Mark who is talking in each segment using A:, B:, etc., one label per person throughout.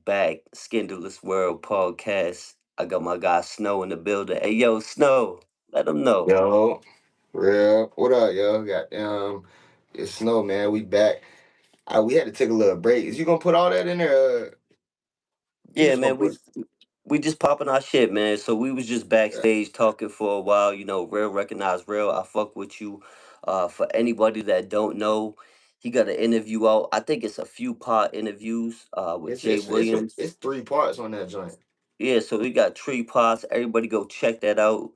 A: back. Scandalous World podcast. I got my guy Snow in the building. Hey, yo, Snow, let them know.
B: Yo, real. What up, yo? Goddamn, it's Snow, man. We back. We had to take a little break. Is you gonna put all that in there? You
A: Yeah,
B: just gonna
A: man,
B: put?
A: we just popping our shit, man. So we was just backstage talking for a while. Real recognize real. I fuck with you. For anybody that don't know, he got an interview out. I think it's a few part interviews. With
B: It's
A: Jay
B: it's it's a,
A: Williams.
B: it's three parts on that joint.
A: Yeah, so we got Tree Pots. Everybody go check that out.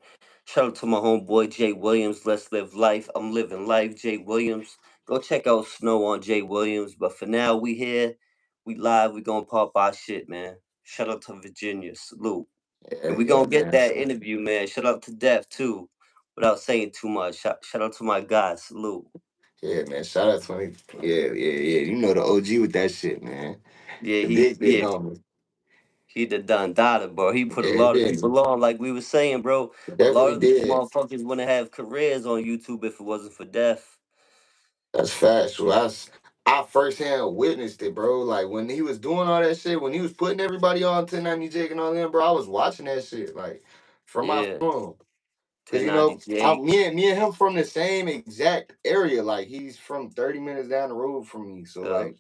A: Shout out to my homeboy Jay Williams. Let's live life. I'm living life, Jay Williams. Go check out Snow on Jay Williams. But for now, we here. We live. We gonna pop our shit, man. Shout out to Virginia. Salute. And
B: Yeah,
A: we
B: yeah,
A: gonna get
B: man.
A: that
B: So,
A: interview, man. Shout out to Def too. Without saying too much. Shout out to my guy. Salute.
B: yeah, man. Shout out 20. Yeah, yeah, yeah. You know the OG with that shit, man.
A: Yeah,
B: The big
A: yeah,
B: homie.
A: he the done data, bro. He put a
B: Yeah,
A: lot of
B: yeah.
A: people on, like we was saying, bro. A lot
B: Definitely
A: of these
B: did.
A: motherfuckers wouldn't have careers on YouTube if it wasn't for death.
B: That's factual. I firsthand witnessed it, bro. Like when he was doing all that shit, when he was putting everybody on 1090 Jake and all them, bro, I was watching that shit like from my
A: Yeah,
B: phone. Cause
A: 1090 Jake.
B: me and him from the same exact area. Like he's from 30 minutes down the road from me. So
A: Yeah,
B: like,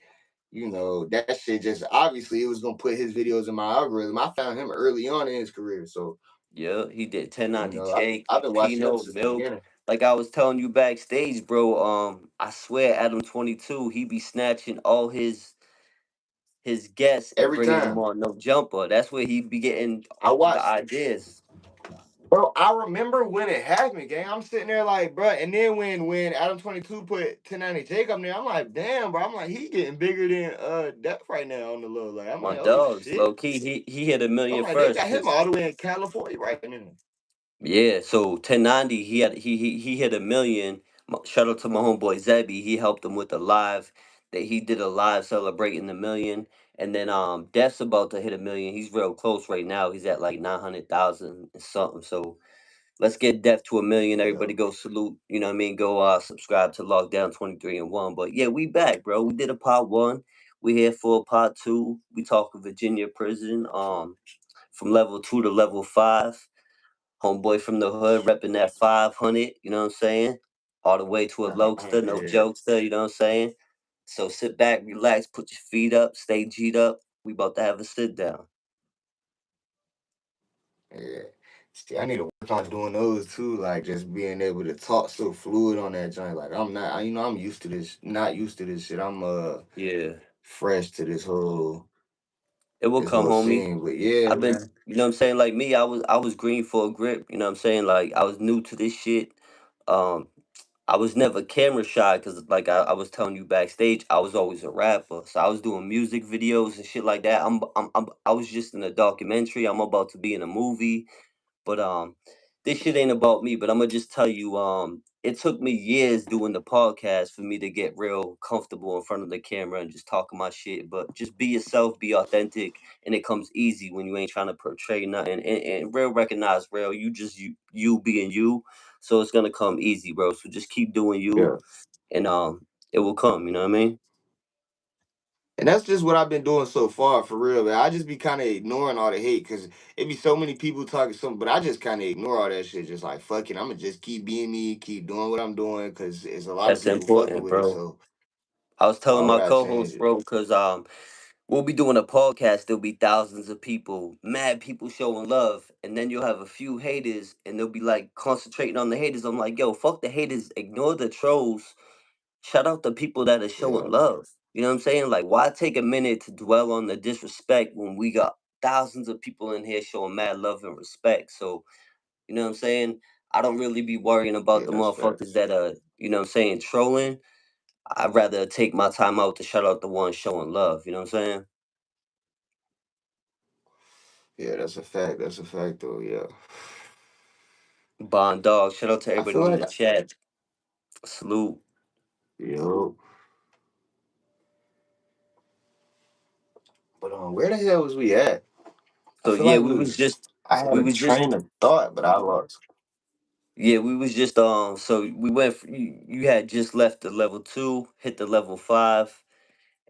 B: that shit just obviously it was gonna put his videos in my algorithm. I found him early on in his career. So,
A: yeah. He did 1090 Jake,
B: I've been watching him
A: Pino,
B: since the
A: Milk.
B: beginning.
A: Like I was telling you backstage, bro. I swear, Adam 22, he be snatching all his guests and
B: Every
A: bringing them
B: time.
A: on no jumper. That's where he be getting
B: I
A: the
B: watched
A: ideas.
B: Bro, I remember when it happened, gang. I'm sitting there like, bro, and then when Adam 22 put 1090 Jake up there, I'm like, damn, bro. I'm like, he getting bigger than Depth right now on the low. Like, I'm
A: My
B: like, oh
A: dogs,
B: shit.
A: low key, he hit a
B: I'm
A: million
B: like, they
A: first.
B: got him all the way in California right now.
A: Yeah, so 1090, he hit a million. Shout out to my homeboy Zebby. He helped him with the live that he did a live celebrating the million. And then Def's about to hit a million. He's real close right now. He's at like 900,000 and something. So let's get Def to a million.
B: Yeah.
A: Everybody go salute. You know what I mean? Go subscribe to Lockdown 23 and 1. But yeah, we back, bro. We did a part one. We here for a part two. We talking Virginia prison. From level 2 to level 5. Homeboy from the hood repping that 500, you know what I'm saying? All the way to a lokester, no
B: Yeah.
A: jokester, you know what I'm saying? So sit back, relax, put your feet up, stay G'd up. We about to have a sit down.
B: Yeah. See, I need to work on doing those too, like just being able to talk so fluid on that joint. Like I'm not, I'm used to this, not used to this shit. I'm
A: Yeah.
B: fresh to
A: It will
B: this
A: come,
B: whole
A: homie.
B: scene. But yeah,
A: I've been,
B: man.
A: you know what I'm saying? Like me, I was green for a grip, you know what I'm saying? Like I was new to this shit. Um, I was never camera shy because, like I was telling you backstage, I was always a rapper. So I was doing music videos and shit like that. I was just in a documentary. I'm about to be in a movie. But this shit ain't about me, but I'm gonna just tell you, it took me years doing the podcast for me to get real comfortable in front of the camera and just talking my shit. But just be yourself, be authentic, and it comes easy when you ain't trying to portray nothing. And real recognize real. You just you being you. So it's gonna come easy, bro. So just keep doing you
B: Yeah.
A: and it will come, you know what I mean?
B: And that's just what I've been doing so far, for real, man. I just be kind of ignoring all the hate because it be so many people talking something, but I just kind of ignore all that shit. Just like, fuck it, I'm going to just keep being me, keep doing what I'm doing because it's a lot of
A: That's
B: people fucking
A: important,
B: with it.
A: bro.
B: So
A: I was telling
B: why would
A: my
B: I change
A: co-host,
B: it?
A: bro, because we'll be doing a podcast. There'll be thousands of people, mad people showing love, and then you'll have a few haters, and they'll be like concentrating on the haters. I'm like, yo, fuck the haters, ignore the trolls. Shout out the people that are showing
B: Yeah,
A: love. You know what I'm saying? Like, why take a minute to dwell on the disrespect when we got thousands of people in here showing mad love and respect? So, you know what I'm saying? I don't really be worrying about
B: yeah,
A: the
B: that's
A: motherfuckers
B: facts.
A: that are, you know what I'm saying, trolling. I'd rather take my time out to shout out the ones showing love. You know what I'm saying?
B: Yeah, that's a fact. That's a fact, though. Yeah.
A: Bond dog. Shout out to
B: I feel
A: everybody in
B: like,
A: the chat. Salute.
B: yo, but where the hell was we at? I
A: So
B: feel
A: yeah,
B: like I had
A: we
B: a
A: was just
B: train of thought, but I lost.
A: yeah, we was just so we went you had just left the level 2, hit the level 5,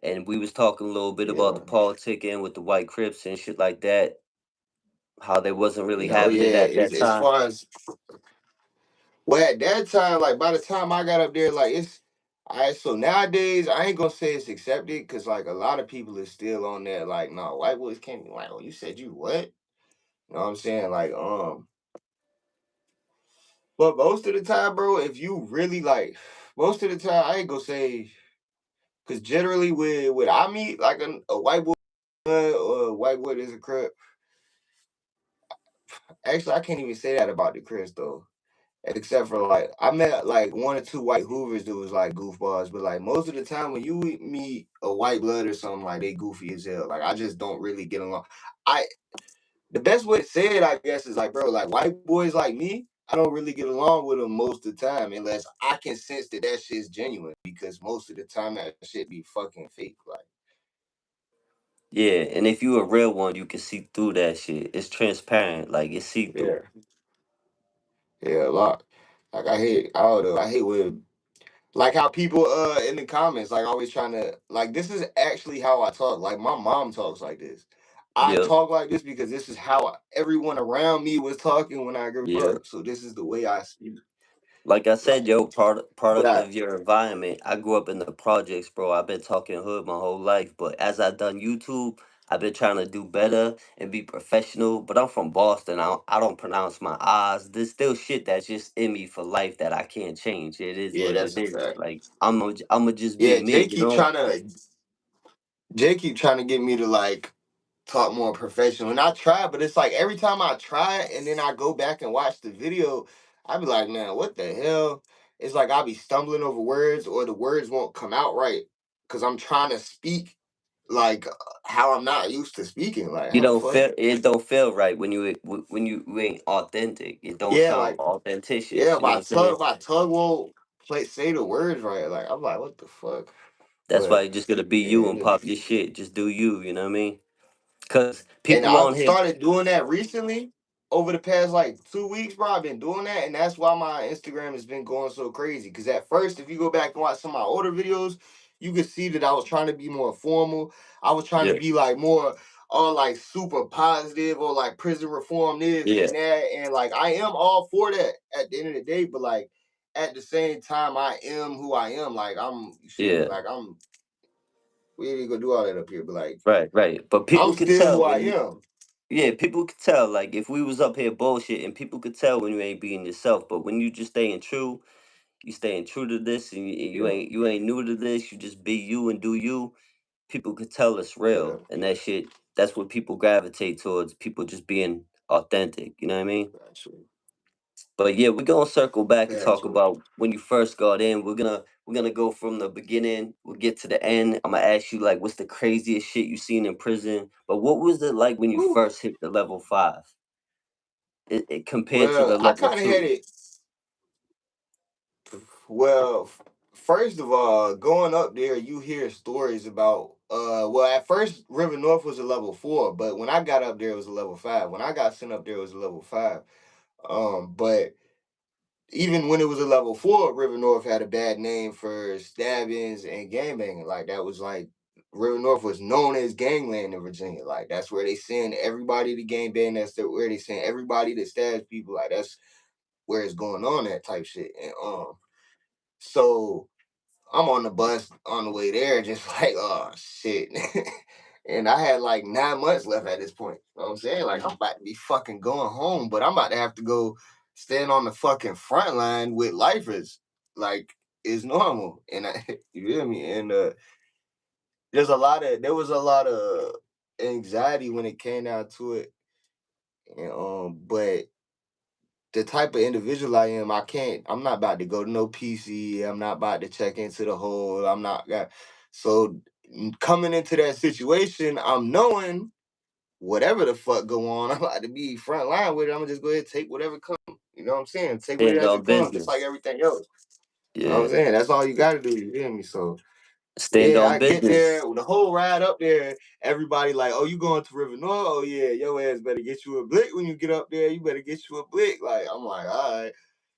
A: and we was talking a little bit about the
B: Yeah.
A: politicking with the white Crips and shit like that. How they wasn't really
B: Yeah, oh
A: having it
B: yeah.
A: at that
B: As
A: time.
B: far as well, at that time, like by the time I got up there, like it's I so nowadays I ain't gonna say it's accepted because like a lot of people is still on that like no white boys can't be like oh you said you what you know what I'm saying like but most of the time bro if you really like most of the time I ain't gonna say because generally with I meet like a white boy or a white boy that's a crip actually I can't even say that about the Chris though. Except for like I met like one or two white Hoovers that was like goofballs, but like most of the time when you meet a white blood or something like they goofy as hell. Like I just don't really get along. I the best way to say it I guess is like bro, like white boys like me, I don't really get along with them most of the time unless I can sense that that shit's genuine because most of the time that shit be fucking fake. Like
A: Yeah, and if you a real one, you can see through that shit. It's transparent, like it's see through.
B: yeah, yeah, a lot. Like I don't know, I hate when like how people in the comments like always trying to like this is actually how I talk. Like my mom talks like this. I
A: Yep,
B: talk like this because this is how everyone around me was talking when I grew
A: yeah.
B: up. So this is the way I speak.
A: Like I said,
B: Like
A: yo,
B: but
A: product
B: I
A: of your environment. I grew up in the projects, bro. I've been talking hood my whole life, but as I done YouTube, I've been trying to do better and be professional. But I'm from Boston. I don't pronounce my I's. There's still shit that's just in me for life that I can't change. It is
B: yeah,
A: what
B: that's
A: it
B: a
A: is.
B: fact.
A: Like I'm gonna just be
B: Yeah,
A: me, you know.
B: Jay keep trying to get me to like talk more professional. And I try, but it's like every time I try it and then I go back and watch the video, I be like, man, what the hell? It's like I be stumbling over words or the words won't come out right because I'm trying to speak like how I'm not used to speaking. Like
A: You
B: how the
A: don't
B: fuck?
A: feel it. Don't feel right when you ain't authentic. It don't
B: Yeah,
A: sound
B: like yeah,
A: authenticious. You know what I'm saying?
B: my tongue won't play say the words right. Like I'm like, what the fuck?
A: That's why
B: But
A: you just gotta be
B: yeah,
A: you and pop your shit. Just do you. You know what I mean? Cause
B: and
A: people
B: I've
A: on here,
B: started doing that recently over the past like 2 weeks, bro. I've been doing that, and that's why my Instagram has been going so crazy. Because at first, if you go back and watch some of my older videos, you could see that I was trying to be more formal. I was trying to
A: yeah,
B: be like more on like super positive or like prison reform this
A: yeah,
B: and that, and like I am all for that at the end of the day. But like at the same time, I am who I am. Like I'm, you feel me?
A: yeah,
B: Like we ain't gonna do all that up here, but like
A: right. But
B: I'm
A: people could
B: still who
A: tell
B: I
A: when you,
B: am.
A: yeah, people could tell. Like if we was up here bullshit, and people could tell when you ain't being yourself. But when you just staying true, you staying true to this, and
B: Yeah.
A: you ain't new to this. You just be you and do you. People could tell it's
B: Yeah,
A: real, and that shit. That's what people gravitate towards. People just being authentic. You know what I mean?
B: actually,
A: But yeah, we're gonna circle back and talk
B: actually.
A: about when you first got in. We're gonna go from the beginning. We'll get to the end. I'm gonna ask you like, what's the craziest shit you seen in prison? But what was it like when you
B: Whew.
A: first hit the level 5? It compared to
B: Well,
A: the
B: I
A: level
B: kind of had
A: 2.
B: it. Well, first of all, going up there, you hear stories about. Well, at first, River North was a level 4, but when I got up there, it was a level 5. When I got sent up there, it was a level 5. But even when it was a level 4, River North had a bad name for stabbings and gangbanging. Like that was like River North was known as gangland in Virginia. Like that's where they send everybody to gangbang. Where they send everybody that stabs people. Like that's where it's going on that type shit. And so I'm on the bus on the way there, just like, oh shit. And I had like 9 months left at this point. You know what I'm saying? Like I'm about to be fucking going home, but I'm about to have to go stand on the fucking front line with lifers. Like it's normal. And I you feel me? And there was a lot of anxiety when it came down to it. And but the type of individual I am, I'm not about to go to no PC. I'm not about to check into the hole. I'm not got so coming into that situation, I'm knowing whatever the fuck go on, I'm about to be front line with it. I'm gonna just go ahead and take whatever comes. You know what I'm saying? Take it
A: Stand
B: as it
A: on
B: comes, just like
A: business.
B: everything else. You know what I'm
A: Yeah.
B: saying? That's all you gotta do, you feel me? So
A: Stand
B: yeah,
A: on
B: I get there,
A: business.
B: the whole ride up there, everybody like, oh, you going to River North? Oh yeah, your ass better get you a blick when you get up there. You better get you a blick. Like I'm like, all right.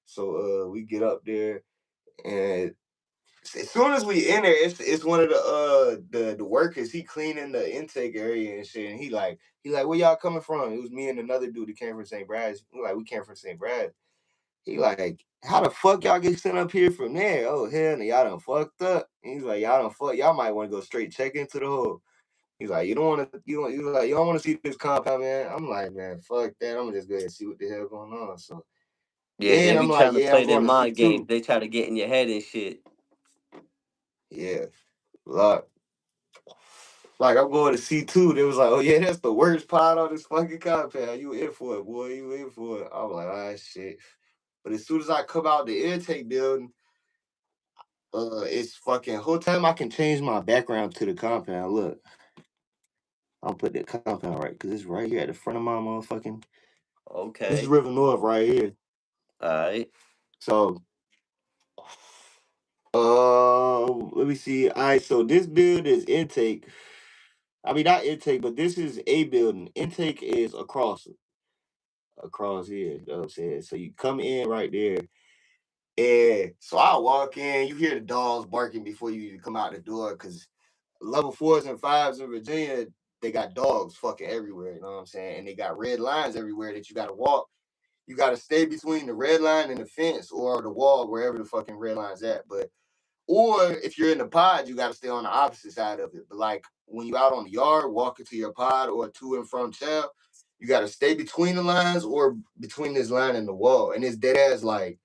B: So we get up there and As soon as we in there, it's one of the workers. He cleaning the intake area and shit. And he like, where y'all coming from? It was me and another dude that came from St. Brad's. We came from St. Brad's. He like, how the fuck y'all get sent up here from there? Oh hell, no, y'all done fucked up. And he's like, y'all done fuck. Y'all might want to go straight check into the hole. He's like, you don't want to. You don't. He's like, you don't want to see this compound, man. I'm like, man, fuck that. I'm gonna just go ahead and see what the hell going on. So
A: Yeah, they
B: then
A: be
B: I'm like,
A: trying to
B: yeah, I'm
A: play their
B: going to see
A: mind games.
B: too.
A: They try to get in your head and shit.
B: Yeah, like, like I'm going to C2. They was like, oh yeah, that's the worst part on this fucking compound. You in for it, boy. You in for it. I was like, ah shit. But as soon as I come out the intake building, it's fucking whole time I can change my background to the compound. Look, I'll put the compound right because it's right here at the front of my motherfucking. This is
A: Okay.
B: River North right here.
A: All right.
B: So, let me see. All right, so this build is intake. I mean, not intake, but this is a building. Intake is across here. You know what I'm saying? So you come in right there. And so I walk in, you hear the dogs barking before you even come out the door because level fours and fives in Virginia, they got dogs fucking everywhere, you know what I'm saying? And they got red lines everywhere that you gotta walk. You gotta stay between the red line and the fence or the wall, wherever the fucking red line's at. But or if you're in the pod, you gotta stay on the opposite side of it. But like when you out on the yard, walking to your pod or to and from chow, you gotta stay between the lines or between this line and the wall. And it's dead ass like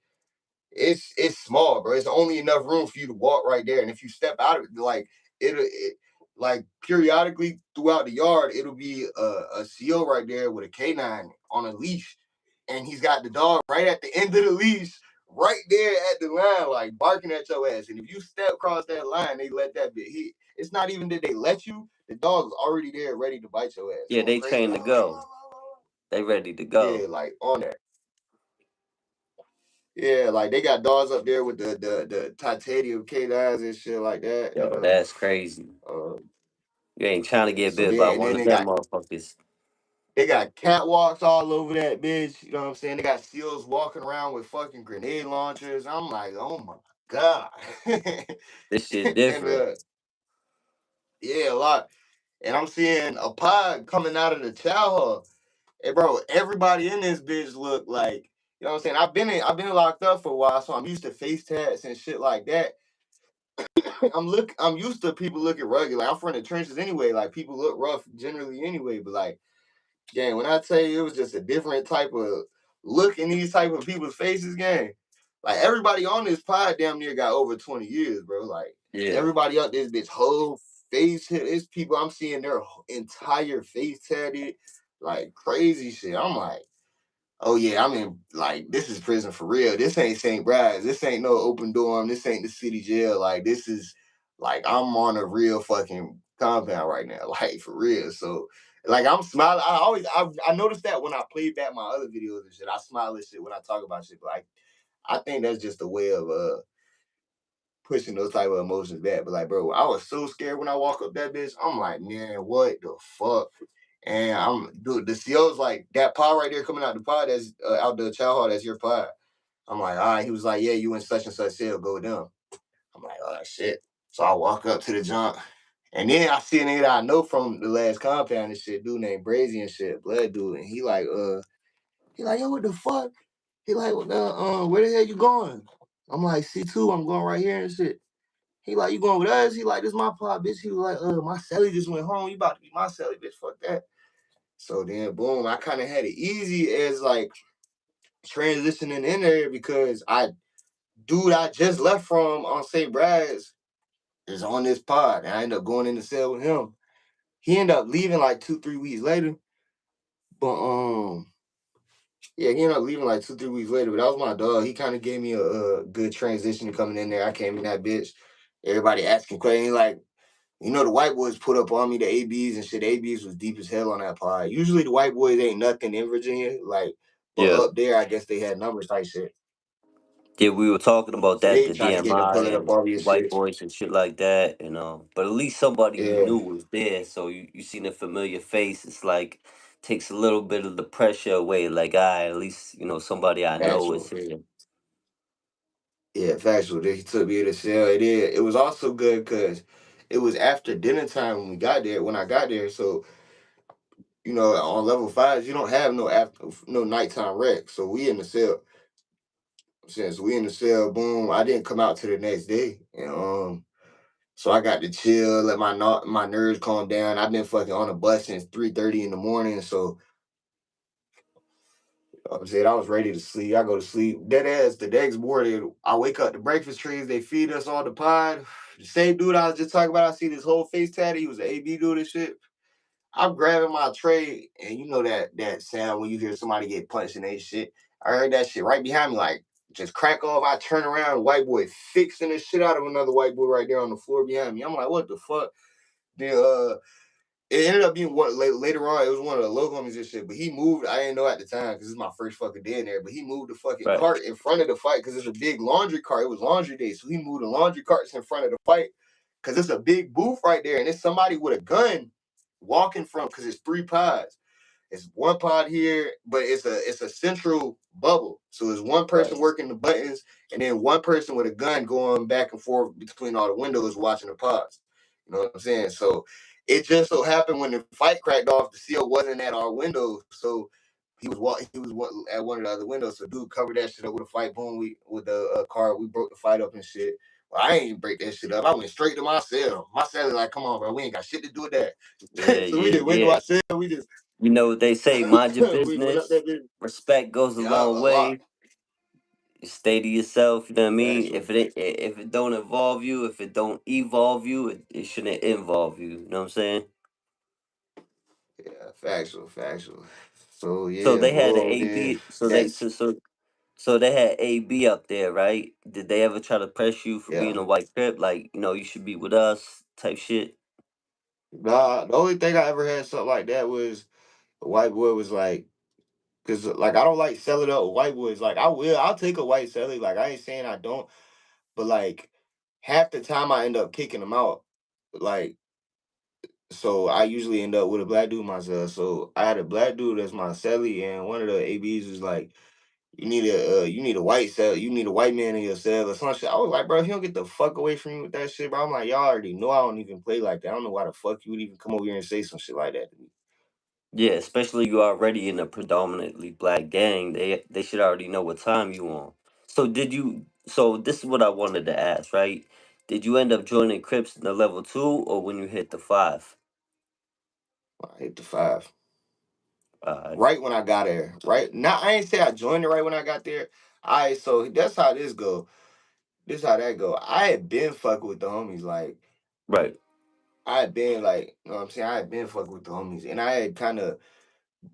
B: it's small, bro. It's only enough room for you to walk right there. And if you step out of it, like like periodically throughout the yard, it'll be a seal right there with a canine on a leash, and he's got the dog right at the end of the leash, right there at the line, like barking at your ass. And if you step across that line, they let that bit hit. It's not even that they let you; the dog's already there, ready to bite your ass,
A: Yeah,
B: going
A: they
B: crazy.
A: trained to go. They ready to go.
B: Yeah, like on that. Yeah, like they got dogs up there with the titanium canines and shit like that.
A: Yo, that's crazy.
B: Um,
A: You ain't trying to get
B: so
A: bit by
B: then and
A: one
B: then
A: of them motherfuckers.
B: they got catwalks all over that bitch. You know what I'm saying? They got seals walking around with fucking grenade launchers. I'm like, oh my god.
A: This shit
B: and
A: different.
B: yeah, a lot. And I'm seeing a pod coming out of the chow hall. Hey, bro, everybody in this bitch look like, you know what I'm saying? I've been locked up for a while, so I'm used to face tats and shit like that. I'm used to people looking rugged. Like I'm from the trenches anyway. Like people look rough generally anyway. But like, gang, when I tell you it was just a different type of look in these type of people's faces, gang. Like everybody on this pod damn near got over 20 years, bro. Like
A: Yeah.
B: everybody up this bitch whole face hit. It's people I'm seeing their entire face tatted, like crazy shit. I'm like, oh yeah, I'm in like this is prison for real. This ain't St. Brad's. This ain't no open dorm. This ain't the city jail. Like this is like I'm on a real fucking compound right now. Like for real. So like I'm smiling. I noticed that when I played back my other videos and shit. I smile at shit when I talk about shit. But like I think that's just a way of pushing those type of emotions back. But like, bro, I was so scared when I walk up that bitch. I'm like, man, what the fuck? And I'm dude, the CO's like that pod right there coming out the pod that's out the chow hall, that's your pod. I'm like, all right. He was like, yeah, you in such and such cell, go with them. I'm like, oh shit. So I walk up to the junk. And then I see a nigga that I know from the last compound and shit, dude named Brazy and shit, blood dude. And he like, yo, what the fuck? He like, where the hell you going? I'm like, C2, I'm going right here and shit. He like, you going with us? He like, this my pod, bitch. He was like, my celly just went home. You about to be my celly, bitch. Fuck that. So then, boom, I kind of had it easy as like transitioning in there because dude I just left from on St. Brad's is on this pod. And I ended up going in the cell with him. He ended up leaving like 2, 3 weeks later. But yeah, he ended up leaving like 2, 3 weeks later. But that was my dog. He kind of gave me a good transition to coming in there. I came in that bitch. Everybody asking questions like, you know, the white boys put up on me the ABs and shit. The ABs was deep as hell on that pod. Usually the white boys ain't nothing in Virginia, like, but
A: Yeah.
B: up there, I guess they had numbers type shit.
A: Yeah, we were talking about
B: So
A: that,
B: they
A: the
B: try to get to
A: DMI
B: pull it up
A: and
B: all your
A: white
B: shit.
A: boys and shit like that, but at least somebody you
B: Yeah,
A: knew was there, so you seen a familiar face. It's like takes a little bit of the pressure away. Like, at least somebody I know is
B: actual.
A: here.
B: Yeah, factual. He took me to the cell. It was also good because it was after dinner time when we got there. When I got there, so on level fives, you don't have no nighttime rec. So we in the cell. Since we in the cell, boom, I didn't come out to the next day, and so I got to chill, let my nerves calm down. I've been fucking on a bus since 3:30 in the morning, so I'm saying I was ready to sleep. I go to sleep. Dead ass the next morning. I wake up. The breakfast trees. They feed us all the pod. The same dude I was just talking about. I see this whole face tatty. He was an AB dude and shit. I'm grabbing my tray, and you know that sound when you hear somebody get punched in their shit. I heard that shit right behind me, like just crack off. I turn around, white boy fixing the shit out of another white boy right there on the floor behind me. I'm like, what the fuck? Then it ended up being one later on. It was one of the low homies and shit. But he moved. I didn't know at the time because it's my first fucking day in there. But he moved the fucking
A: Right.
B: cart in front of the fight because it's a big laundry cart. It was laundry day, so he moved the laundry carts in front of the fight because it's a big booth right there, and it's somebody with a gun walking from because it's three pods. It's one pod here, but it's a central bubble. So it's one
A: Right.
B: person working the buttons, and then one person with a gun going back and forth between all the windows watching the pods. You know what I'm saying? So it just so happened when the fight cracked off, the seal wasn't at our window, so he was at one of the other windows. So dude covered that shit up with a fight. Boom, we with the car, we broke the fight up and shit. Well, I ain't even break that shit up. I went straight to my cell. My cell is like, come on, bro, we ain't got shit to do with
A: Yeah,
B: that. So we
A: yeah,
B: just went to
A: yeah.
B: our cell. We just
A: You know what they say, mind your
B: we went up
A: business.
B: that bitch.
A: Respect goes a
B: Yeah,
A: long
B: a lot.
A: way. Stay to yourself, you know what I mean?
B: Factual.
A: If it don't involve you, if it don't evolve you, it shouldn't involve you. You know what I'm saying?
B: Yeah, factual. So
A: So
B: yeah,
A: they had an
B: bro. Then
A: AB. So they
B: that's
A: so they had AB up there, right? Did they ever try to press you for
B: yeah.
A: being a white crip? Like, you should be with us type shit.
B: Nah, the only thing I ever had something like that was a white boy was like, cause like I don't like selling up with white boys. Like I'll take a white celly. Like I ain't saying I don't, but like half the time I end up kicking them out. Like so I usually end up with a black dude myself. So I had a black dude that's my celly, and one of the ABs was like, you need a white cell, you need a white man in your cell or some shit. I was like, bro, if you don't get the fuck away from me with that shit, bro. I'm like, y'all already know I don't even play like that. I don't know why the fuck you would even come over here and say some shit like that to me.
A: Yeah, especially you already in a predominantly black gang. They should already know what time you on. So did you? So this is what I wanted to ask, right? Did you end up joining Crips in the level 2 or when you hit the 5?
B: I hit the five.
A: Uh,
B: Right when I got there. Right now I ain't say I joined it right when I got there. I so that's how this go. This how that go. I had been fucking with the homies. Like
A: right,
B: I had been like, you know what I'm saying? I had been fucking with the homies. And I had kind of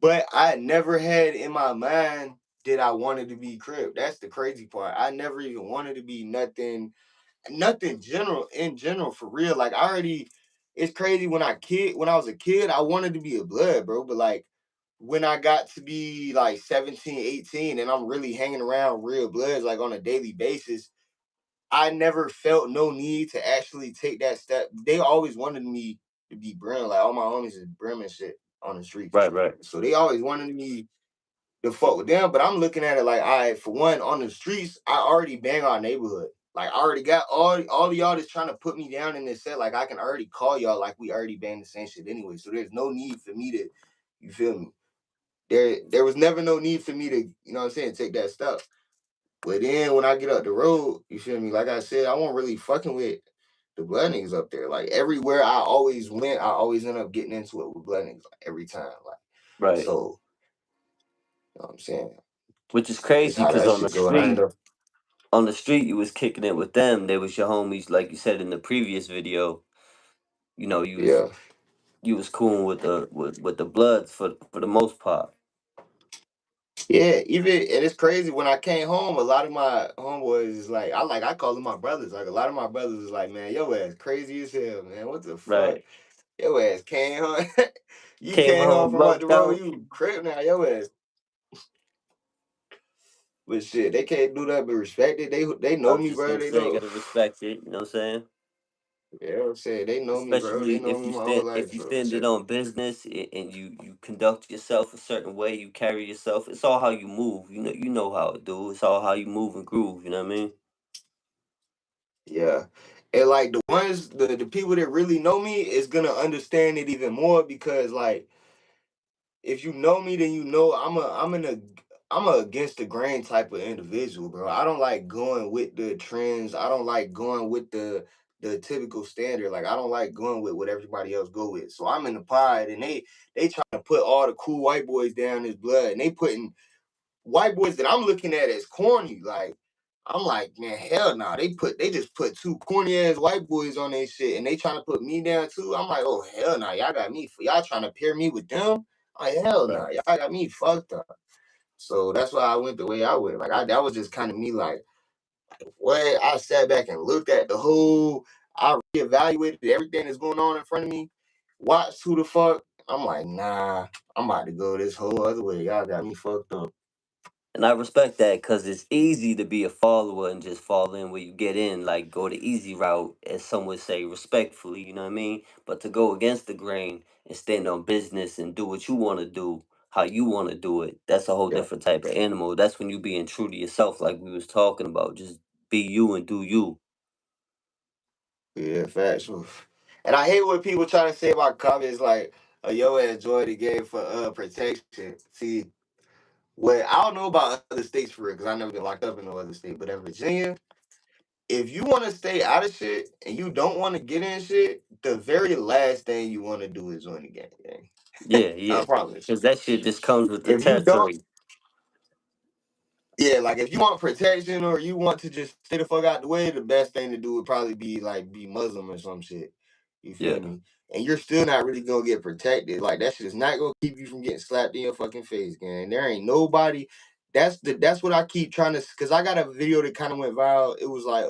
B: but I never had in my mind that I wanted to be Crip. That's the crazy part. I never even wanted to be nothing general in general for real. Like I already, it's crazy when I was a kid, I wanted to be a blood, bro. But like when I got to be like 17, 18, and I'm really hanging around real bloods like on a daily basis, I never felt no need to actually take that step. They always wanted me to be brim. Like all my homies is brim and shit on the streets.
A: right.
B: So they always wanted me to fuck with them. But I'm looking at it like, I for one, on the streets, I already bang our neighborhood. Like I already got all of y'all that's trying to put me down in this set. Like I can already call y'all like we already bang the same shit anyway. So there's no need for me to, you feel me? There was never no need for me to, you know what I'm saying, take that step. But then when I get up the road, you feel me? Like I said, I wasn't really fucking with the blood niggas up there. Like everywhere I always went, I always end up getting into it with blood niggas like, every time. Like
A: right.
B: so, you know what I'm saying?
A: Which is
B: It's
A: crazy
B: how
A: because
B: that shit go. And I end up
A: on the street, you was kicking it with them. They was your homies, like you said in the previous video. You know,
B: yeah.
A: you was cool with the Bloods for the most part.
B: Yeah, even and it's crazy when I came home, a lot of my homeboys is like I call them my brothers. Like a lot of my brothers is like, man, your ass crazy as hell, man. What the fuck?
A: Right.
B: Your ass came home. You
A: Came
B: came home
A: home,
B: from up the
A: lunked
B: road,
A: out.
B: you crip now, your ass. But shit, they can't do that but respect it. They
A: I
B: know
A: was
B: me,
A: just
B: bro.
A: gonna
B: They
A: say,
B: know.
A: gotta respect it. You know what I'm saying?
B: Yeah, you know what I'm saying? They know me, bro.
A: Especially
B: They know me my whole life.
A: if you
B: So
A: standing
B: shit.
A: on business and you conduct yourself a certain way, you carry yourself. It's all how you move. You know how it do. It's all how you move and groove. You know what I mean?
B: Yeah. And like the people that really know me is gonna understand it even more because like if you know me, then you know I'm a against the grain type of individual, bro. I don't like going with the trends. I don't like going with the typical standard. Like I don't like going with what everybody else go with. So I'm in the pod, and they trying to put all the cool white boys down his blood, and they putting white boys that I'm looking at as corny. Like I'm like, man, hell no. Nah. They just put two corny ass white boys on their shit, and they trying to put me down too. I'm like, oh hell no, nah. Y'all got me. Y'all trying to pair me with them? Like hell no, nah.
A: Right.
B: Y'all got me fucked up. So that's why I went the way I went. Like that was just kind of me. Like what I sat back and looked at the whole. I reevaluated everything that's going on in front of me. Watched who the fuck. I'm like, nah. I'm about to go this whole other way. Y'all got me fucked up.
A: And I respect that because it's easy to be a follower and just fall in where you get in, like go the easy route, as some would say, respectfully, you know what I mean? But to go against the grain and stand on business and do what you want to do, how you want to do it, that's a whole
B: Yeah.
A: different type of animal. That's when you being true to yourself, like we was talking about. Just be you and do you.
B: Yeah, factual. And I hate what people try to say about comments like, yo enjoy the game for protection. See, what I don't know about other states for real, because I've never been locked up in no other state, but in Virginia, if you want to stay out of shit and you don't want to get in shit, the very last thing you want to do is join the gang.
A: Yeah,
B: I
A: yeah.
B: promise you.
A: Because that shit just comes with the
B: If you don't,
A: territory.
B: yeah, like if you want protection or you want to just stay the fuck out the way, the best thing to do would probably be like be Muslim or some shit. You feel
A: Yeah,
B: me? And you're still not really gonna get protected. Like that shit is not gonna keep you from getting slapped in your fucking face, gang. There ain't nobody. That's what I keep trying to. Cause I got a video that kind of went viral. It was like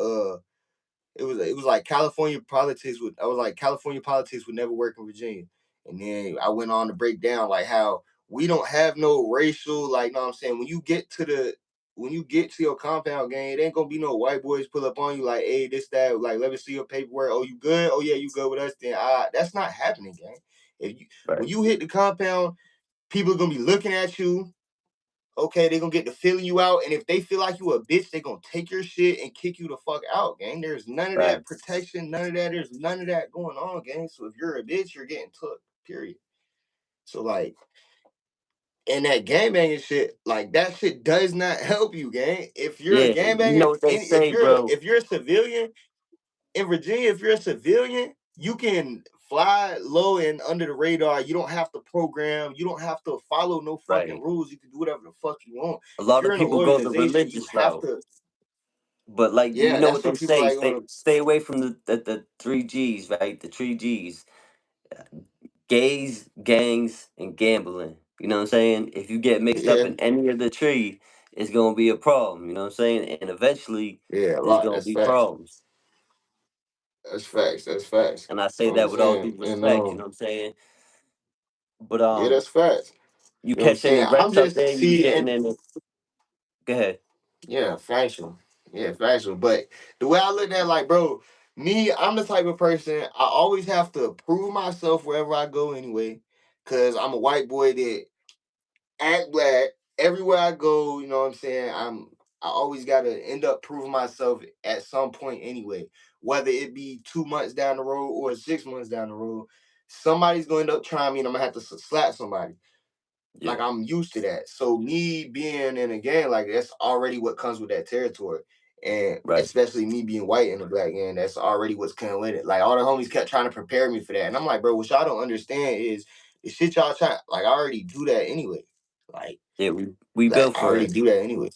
B: it was like California politics would I was like California politics would never work in Virginia. And then I went on to break down like how we don't have no racial, like know what I'm saying, when you get to your compound gang, it ain't gonna be no white boys pull up on you like, hey, this, that, like let me see your paperwork. Oh, you good? Oh yeah, you good with us then. That's not happening, gang. If you
A: right,
B: when you hit the compound, people are gonna be looking at you. Okay, they're gonna get to feeling you out. And if they feel like you a bitch, they're gonna take your shit and kick you the fuck out, gang. There's none of that
A: right.
B: protection, none of that. There's none of that going on, gang. So if you're a bitch, you're getting took, period. So like, and that gangbanging shit, like that shit does not help you, gang. If you're a
A: Yeah, you know
B: gangbanger,
A: what they
B: if
A: say,
B: you're
A: bro.
B: if you're a civilian in Virginia, if you're a civilian, you can fly low and under the radar. You don't have to program. You don't have to follow no fucking
A: Right.
B: rules. You can do whatever the fuck you want.
A: A
B: If
A: lot
B: you're
A: of
B: in an
A: people go the
B: organization, you
A: religious
B: have
A: route.
B: to.
A: But like you
B: Yeah,
A: know
B: that's
A: what they
B: what people
A: say,
B: like
A: stay
B: on.
A: stay away from the three G's, right? The three G's. Gays, gangs, and gambling. You know what I'm saying? If you get mixed up
B: Yeah,
A: in any of the three, it's gonna be a problem. You know what I'm saying? And eventually
B: yeah, a
A: there's
B: lot.
A: gonna
B: That's
A: be
B: facts.
A: problems.
B: That's facts. That's facts.
A: And I
B: You
A: say
B: know what I'm
A: that with all due
B: saying? And
A: respect, you know what I'm saying? But
B: yeah, that's facts.
A: you
B: You know what I'm
A: catch any
B: saying? I'm
A: wrecks out
B: just
A: there, you
B: see
A: getting
B: and
A: in it. Go ahead.
B: yeah, factual. Yeah, factual. But the way I look at it, like, bro, me, I'm the type of person I always have to prove myself wherever I go anyway. Cause I'm a white boy that act black everywhere I go, you know what I'm saying? I always gotta end up proving myself at some point anyway. Whether it be 2 months down the road or 6 months down the road, somebody's gonna end up trying me and I'm gonna have to slap somebody. Like
A: Yeah,
B: I'm used to that. So me being in a gang, like that's already what comes with that territory. And
A: right.
B: especially me being white in the black gang, that's already what's coming with it. Like all the homies kept trying to prepare me for that. And I'm like, bro, what y'all don't understand is the shit y'all trying, like I already do that anyway. Like,
A: Yeah, we
B: like
A: built
B: I
A: for
B: already
A: it.
B: do that anyway.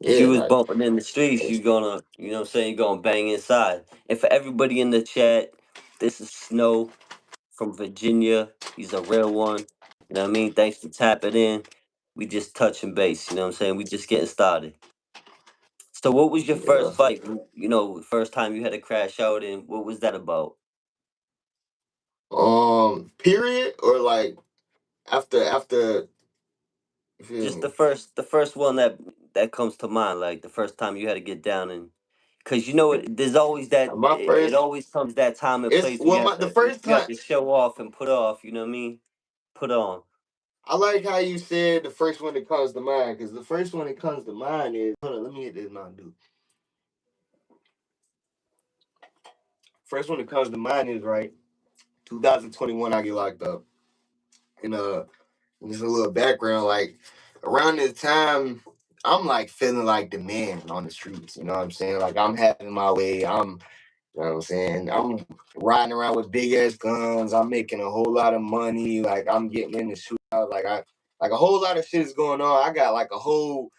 A: If
B: Yeah,
A: you was
B: like
A: bumping in the streets, you gonna, you know what I'm saying, you gonna bang inside. And for everybody in the chat, this is Snow from Virginia. He's a real one. You know what I mean? Thanks for tapping in. We just touching base, you know what I'm saying? We just getting started. So what was your
B: yeah.
A: first fight? You know, first time you had to crash out and what was that about?
B: Period or like after you feel
A: Just the
B: me?
A: first one that comes to mind, like the first time you had to get down and cause you know there's always that
B: My
A: it
B: first
A: always comes that time and
B: it's
A: place where
B: well my the first
A: you have
B: time
A: to show off and put off, you know what I mean? Put on.
B: I like how you said the first one that comes to mind because the first one that comes to mind is hold on, let me hit this Mountain Dew. First one that comes to mind is right. 2021, I get locked up, and just a little background. Like around this time, I'm like feeling like the man on the streets. You know what I'm saying? Like I'm having my way. You know what I'm saying? I'm riding around with big ass guns. I'm making a whole lot of money. Like I'm getting in the shootout. Like a whole lot of shit is going on. I got like a whole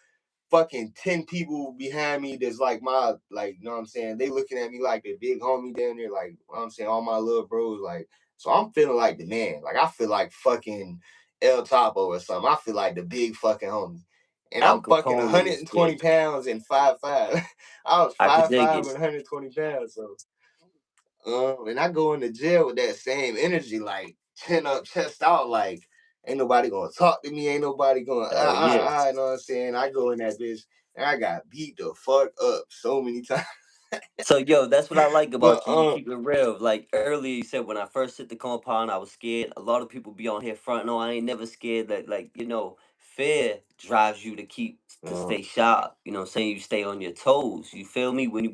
B: fucking 10 people behind me that's like my, like, you know what I'm saying? They looking at me like the big homie down there, like, you know what I'm saying? All my little bros, like, so I'm feeling like the man. Like I feel like fucking El Topo or something. I feel like the big fucking homie. And
A: Al
B: I'm fucking
A: Capone in
B: 120
A: this bitch.
B: pounds and 5'5". I was
A: I could
B: five
A: dig
B: five
A: it.
B: and 120 pounds. So and I go into jail with that same energy, like chin up, chest out, like ain't nobody gonna talk to me, ain't nobody gonna
A: Hell yeah.
B: you know what I'm saying? I go in that bitch and I got beat the fuck up so many times.
A: So yo, that's what I like
B: But
A: about you. You keep it real. Like earlier, you said when I first hit the compound, I was scared. A lot of people be on here front. No, I ain't never scared. That like fear drives you to keep to
B: uh,
A: stay sharp. You know, what I'm saying you stay on your toes. You feel me? When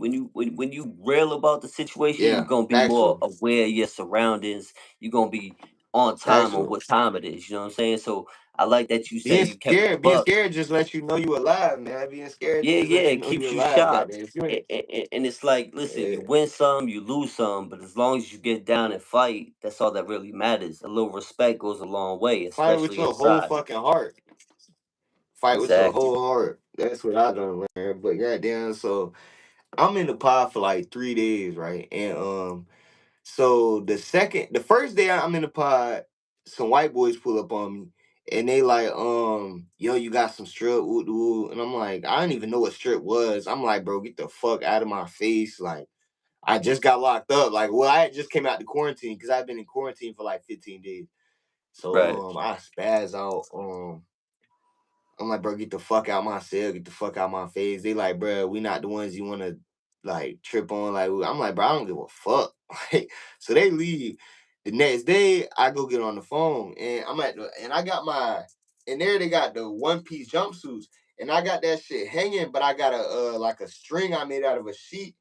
A: you real about the situation, you
B: yeah,
A: gonna be more
B: factual.
A: aware of your surroundings. You gonna be on time on
B: Factual.
A: what time it is. You know what I'm saying? So I like that you said you kept the
B: Being
A: buck.
B: scared just lets you know you alive, man. Being scared
A: Yeah,
B: just
A: yeah,
B: lets you
A: it
B: know you
A: keeps you
B: alive back
A: sharp.
B: there. If you ain't,
A: And it's like, listen, you
B: yeah.
A: win some, you lose some, but as long as you get down and fight, that's all that really matters. A little respect goes a long way,
B: Fight with
A: especially
B: your whole
A: inside.
B: fucking heart. Fight with your
A: Exactly.
B: whole heart. That's what I done learned. But goddamn, so I'm in the pod for like 3 days, right? And so the first day I'm in the pod, some white boys pull up on me and they like, yo, you got some strip, woo woo. And I'm like, I didn't even know what strip was. I'm like, bro, get the fuck out of my face. Like, I just got locked up. Like, well, I just came out the quarantine because I've been in quarantine for like 15 days. So
A: Right.
B: I spaz out. I'm like, bro, get the fuck out my cell, get the fuck out my face. They like, bro, we not the ones you want to like trip on. Like, I'm like, bro, I don't give a fuck. Like, so they leave. The next day, I go get on the phone, and and I got and there they got the one piece jumpsuits, and I got that shit hanging, but I got a like a string I made out of a sheet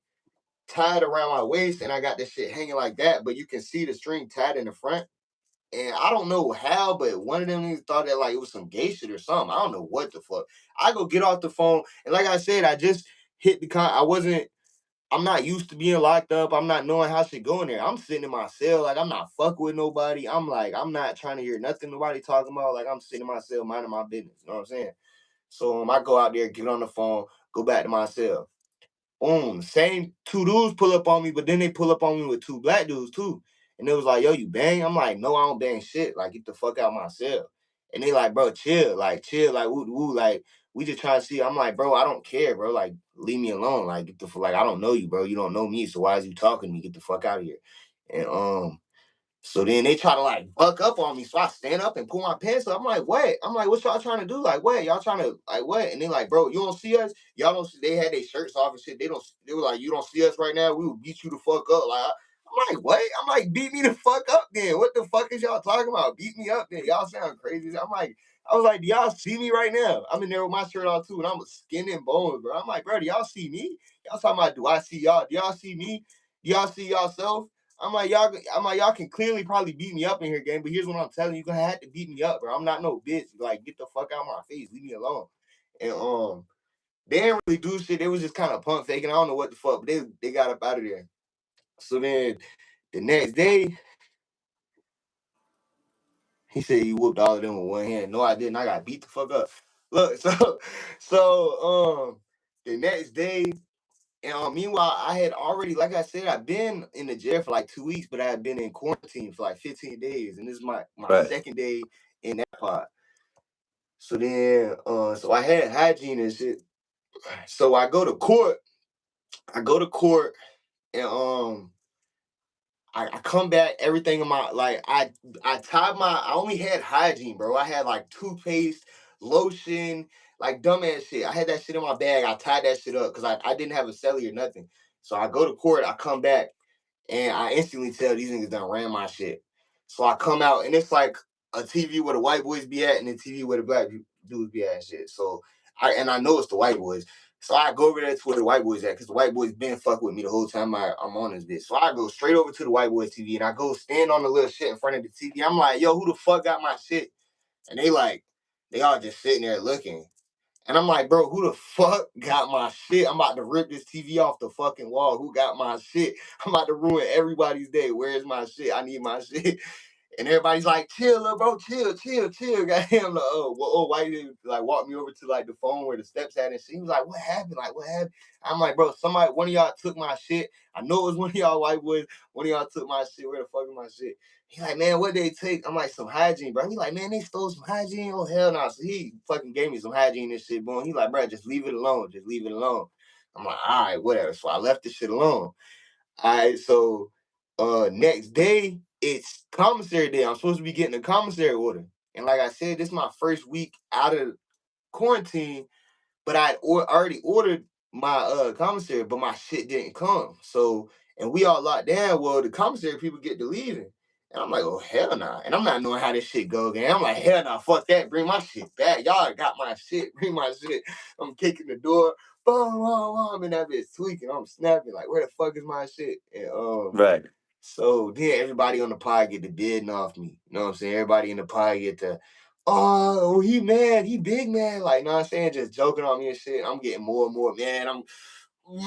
B: tied around my waist, and I got this shit hanging like that, but you can see the string tied in the front. And I don't know how, but one of them niggas thought that like it was some gay shit or something. I don't know what the fuck. I go get off the phone, and like I said, I just hit the I wasn't. I'm not used to being locked up. I'm not knowing how shit going there. I'm sitting in my cell, like I'm not fucking with nobody. I'm like, I'm not trying to hear nothing nobody talking about. Like I'm sitting in my cell, minding my business. You know what I'm saying? So I go out there, get on the phone, go back to my cell. Boom. Same two dudes pull up on me, but then they pull up on me with two black dudes too. And it was like, yo, you bang? I'm like, no, I don't bang shit. Like, get the fuck out of my cell. And they like, bro, chill, like, woo, woo, like, we just trying to see. I'm like, bro, I don't care, bro. Like, leave me alone. Like, get the fuck, like, I don't know you, bro. You don't know me. So why is you talking to me? Get the fuck out of here. And so then they try to like buck up on me. So I stand up and pull my pants up. I'm like, what? I'm like, what y'all trying to do? Like, what? Y'all trying to like what? And they like, bro, you don't see us? Y'all don't see, they had their shirts off and shit. They were like, you don't see us right now? We will beat you the fuck up. Like, I'm like, what? I'm like, beat me the fuck up then. What the fuck is y'all talking about? Beat me up then. Y'all sound crazy. I was like, do y'all see me right now? I'm in there with my shirt on too, and I'm skin and bones, bro. I'm like, bro, do y'all see me? Y'all talking about, do I see y'all? Do y'all see me? Do y'all see yourself? I'm like, y'all can clearly probably beat me up in here, game. But here's what I'm telling you: you're gonna have to beat me up, bro. I'm not no bitch. Like, get the fuck out of my face, leave me alone. And they didn't really do shit. They was just kind of pump faking. I don't know what the fuck, but they got up out of there. So then the next day, he said he whooped all of them with one hand. No, I didn't. I got beat the fuck up. Look, so the next day, and meanwhile, I had already, like I said, I've been in the jail for like 2 weeks, but I had been in quarantine for like 15 days. And this is my
A: Right.
B: second day in that pod. So then, so I had hygiene and shit. So I go to court. I go to court and I come back, everything in my like I tied I only had hygiene, bro. I had like toothpaste, lotion, like dumbass shit. I had that shit in my bag. I tied that shit up because I didn't have a celly or nothing. So I go to court, I come back, and I instantly tell these niggas done ran my shit. So I come out and it's like a TV where the white boys be at and a TV where the black dudes be at and shit. So I know it's the white boys. So I go over there to where the white boys at, because the white boys been fuck with me the whole time I'm on this bitch. So I go straight over to the white boys TV and I go stand on the little shit in front of the TV. I'm like, yo, who the fuck got my shit? And they all just sitting there looking. And I'm like, bro, who the fuck got my shit? I'm about to rip this TV off the fucking wall. Who got my shit? I'm about to ruin everybody's day. Where's my shit? I need my shit. And everybody's like, chill, little bro, chill, chill, chill. Goddamn, like, why you didn't like walk me over to like the phone where the steps at? And she was like, what happened? Like, what happened? I'm like, bro, one of y'all took my shit. I know it was one of y'all white boys. One of y'all took my shit. Where the fuck is my shit? He like, man, what they take? I'm like, some hygiene, bro. He like, man, they stole some hygiene. Oh hell no! Nah. So he fucking gave me some hygiene and shit, boom. He like, bro, just leave it alone. Just leave it alone. I'm like, all right, whatever. So I left this shit alone. All right, so next day it's commissary day. I'm supposed to be getting a commissary order. And like I said, this is my first week out of quarantine, but I already ordered my commissary, but my shit didn't come. So, and we all locked down. Well, the commissary people get to leaving. And I'm like, oh, hell nah. And I'm not knowing how this shit go again. I'm like, hell nah, fuck that. Bring my shit back. Y'all got my shit. Bring my shit. I'm kicking the door. Boom, boom, boom. I'm in that bitch tweaking. I'm snapping. Like, where the fuck is my shit? And
A: Right.
B: so then everybody on the pod get the bidding off me. You know what I'm saying? Everybody in the pod get the, oh, he mad, he big man. Like, you know what I'm saying? Just joking on me and shit. I'm getting more and more mad. You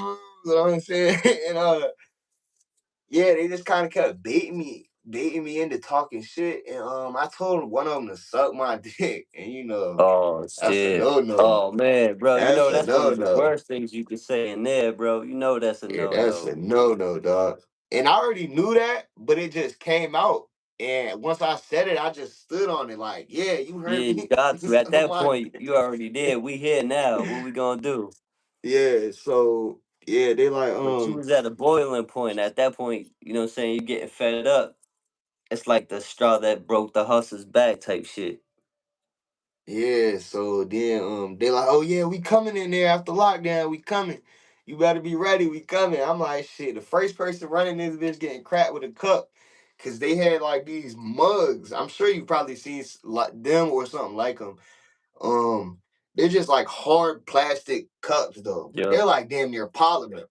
B: know what I'm saying? And yeah, they just kind of kept baiting me into talking shit. And I told one of them to suck my dick. And
A: Oh
B: that's a
A: shit.
B: no-no.
A: Oh man, bro. You
B: That's
A: know
B: a
A: that's one of the
B: no-no.
A: worst things you could say in there, bro. You know that's a
B: Yeah,
A: no
B: that's
A: no.
B: a no-no, dog. And I already knew that, but it just came out. And once I said it, I just stood on it like, yeah, you
A: Yeah,
B: heard
A: you
B: me.
A: got to. At
B: So
A: that
B: my
A: point, you already did. We here now. What we gonna do?
B: yeah, so yeah, they like
A: But you was at a boiling point. At that point, you know what I'm saying? You getting fed up. It's like the straw that broke the horse's back type shit.
B: yeah, so then they like, oh yeah, we coming in there after lockdown, we coming. You better be ready, we coming. I'm like, shit, the first person running this bitch getting cracked with a cup. Cause they had like these mugs. I'm sure you probably seen like them or something like them. Um, they're just like hard plastic cups though, but
A: Yep.
B: they're like damn near polymer,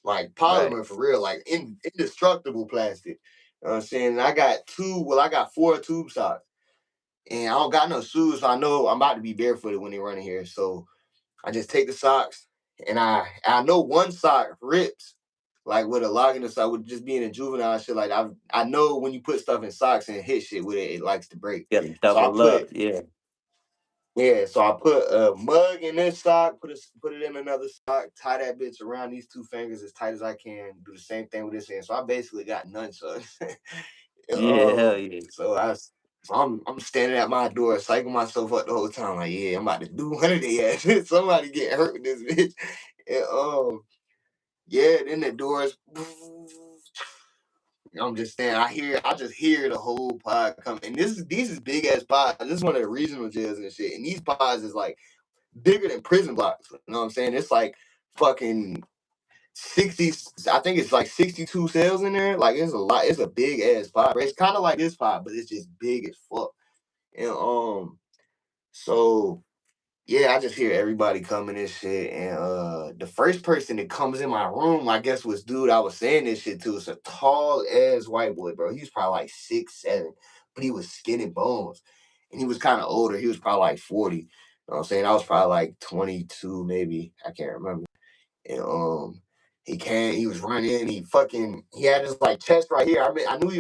B: like
A: Right.
B: polymer for real, like indestructible plastic. You know what I'm saying? And I got I got 4 tube socks, and I don't got no shoes, so I know I'm about to be barefooted when they run in here. So I just take the socks, and I know one sock rips. Like with a lock in the sock, with just being a juvenile and shit, like I know when you put stuff in socks and hit shit with it, it likes to break.
A: Gotta
B: So I
A: double
B: put
A: up. Yeah.
B: Yeah, so I put a mug in this sock, put it in another sock, tie that bitch around these 2 fingers as tight as I can. Do the same thing with this hand. So I basically got nunchucks.
A: Yeah, hell yeah.
B: So I'm standing at my door, psyching myself up the whole time. Like, yeah, I'm about to do one of the ass. Somebody get hurt with this bitch. And yeah, then the doors. I'm just saying, I just hear the whole pod come. And these is big ass pods. This is one of the regional jails and shit. And these pods is like bigger than prison blocks. You know what I'm saying? It's like fucking 60, I think it's like 62 cells in there. Like it's a lot, it's a big ass pod. It's kind of like this pod, but it's just big as fuck. And so yeah, I just hear everybody coming and shit. And the first person that comes in my room, I guess was dude I was saying this shit to. It's a tall ass white boy, bro. He was probably like 6'7", but he was skin and bones. And he was kind of older. He was probably like 40. You know what I'm saying? I was probably like 22, maybe. I can't remember. And he was running, he had his like chest right here. I mean, I know he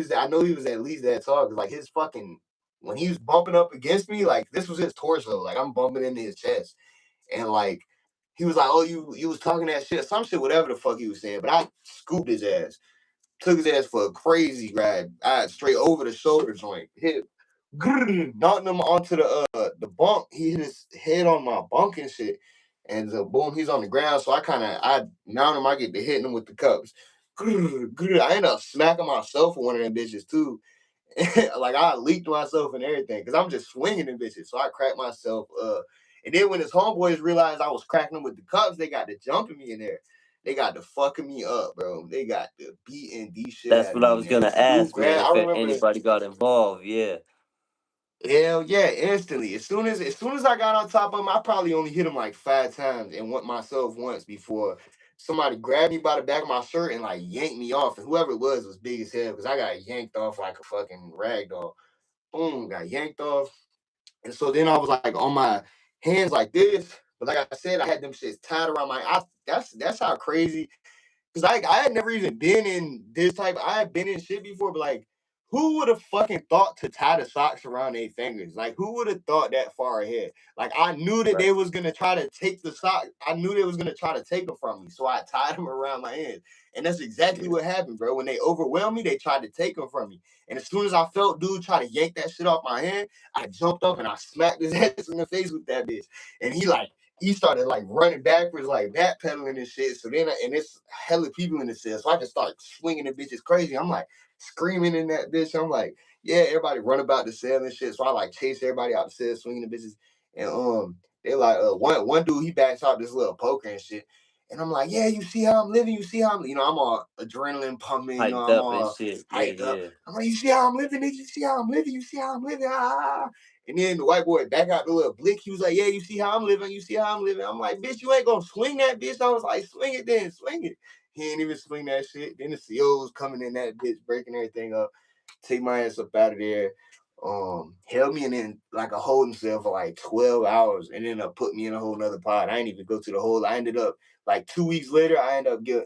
B: was at least that tall, because like his fucking, when he was bumping up against me, like this was his torso, like I'm bumping into his chest. And like he was like, oh, you was talking that shit, some shit, whatever the fuck he was saying. But I scooped his ass, took his ass for a crazy ride. I straight over the shoulder joint, hit knocked him onto the bunk. He hit his head on my bunk and shit. And boom, he's on the ground. So I mount him. I get to hitting him with the cups. I end up smacking myself with one of them bitches too. Like I leaked myself and everything because I'm just swinging them bitches. So I cracked myself. And then when his homeboys realized I was cracking them with the cups, they got to jumping me in there. They got to fucking me up, bro. They got to beating the shit
A: That's
B: out of
A: what I
B: me,
A: was gonna
B: man. So dude
A: ask, man.
B: grabbed.
A: If
B: I remember
A: anybody got involved, yeah.
B: Hell yeah, instantly. As soon as I got on top of him, I probably only hit him like 5 times and went myself once before somebody grabbed me by the back of my shirt and like yanked me off. And whoever it was big as hell because I got yanked off like a fucking rag doll. Boom, got yanked off. And so then I was like on my hands like this. But like I said, I had them shits tied around my eye. That's how crazy. Cause I had never even been in this type. I had been in shit before, but like, who would have fucking thought to tie the socks around their fingers? Like, who would have thought that far ahead? Like, I knew that
A: Right.
B: they was gonna try to take the sock. I knew they was gonna try to take them from me, so I tied them around my hands. And that's exactly
A: Yeah.
B: what happened, bro. When they overwhelmed me, they tried to take them from me. And as soon as I felt dude try to yank that shit off my hand, I jumped up and I smacked his ass in the face with that bitch. And he started like running backwards, like backpedaling and shit. So then, and it's hella people in the cell. So I just start swinging the bitches crazy. I'm like screaming in that bitch. I'm like, yeah, everybody run about the cell and shit. So I like chase everybody out the cell, swinging the bitches. And they like one dude he backs out this little poker and shit. And I'm like, yeah, you see how I'm living? You see how I'm all adrenaline pumping.
A: Hyped
B: I'm
A: up and
B: all
A: shit. Yeah,
B: hyped up.
A: yeah.
B: I'm like, you see how I'm living? Nigga? You see how I'm living? You see how I'm living? Ah. And then the white boy back out the little blick. He was like, yeah, you see how I'm living? You see how I'm living? I'm like, bitch, you ain't gonna swing that bitch. I was like, swing it then, swing it. He ain't even swing that shit. Then the CO was coming in that bitch, breaking everything up, take my ass up out of there. Held me in like a holding cell for like 12 hours and then put me in a whole nother pod. I didn't even go to the hole. I ended up like 2 weeks later, I ended up getting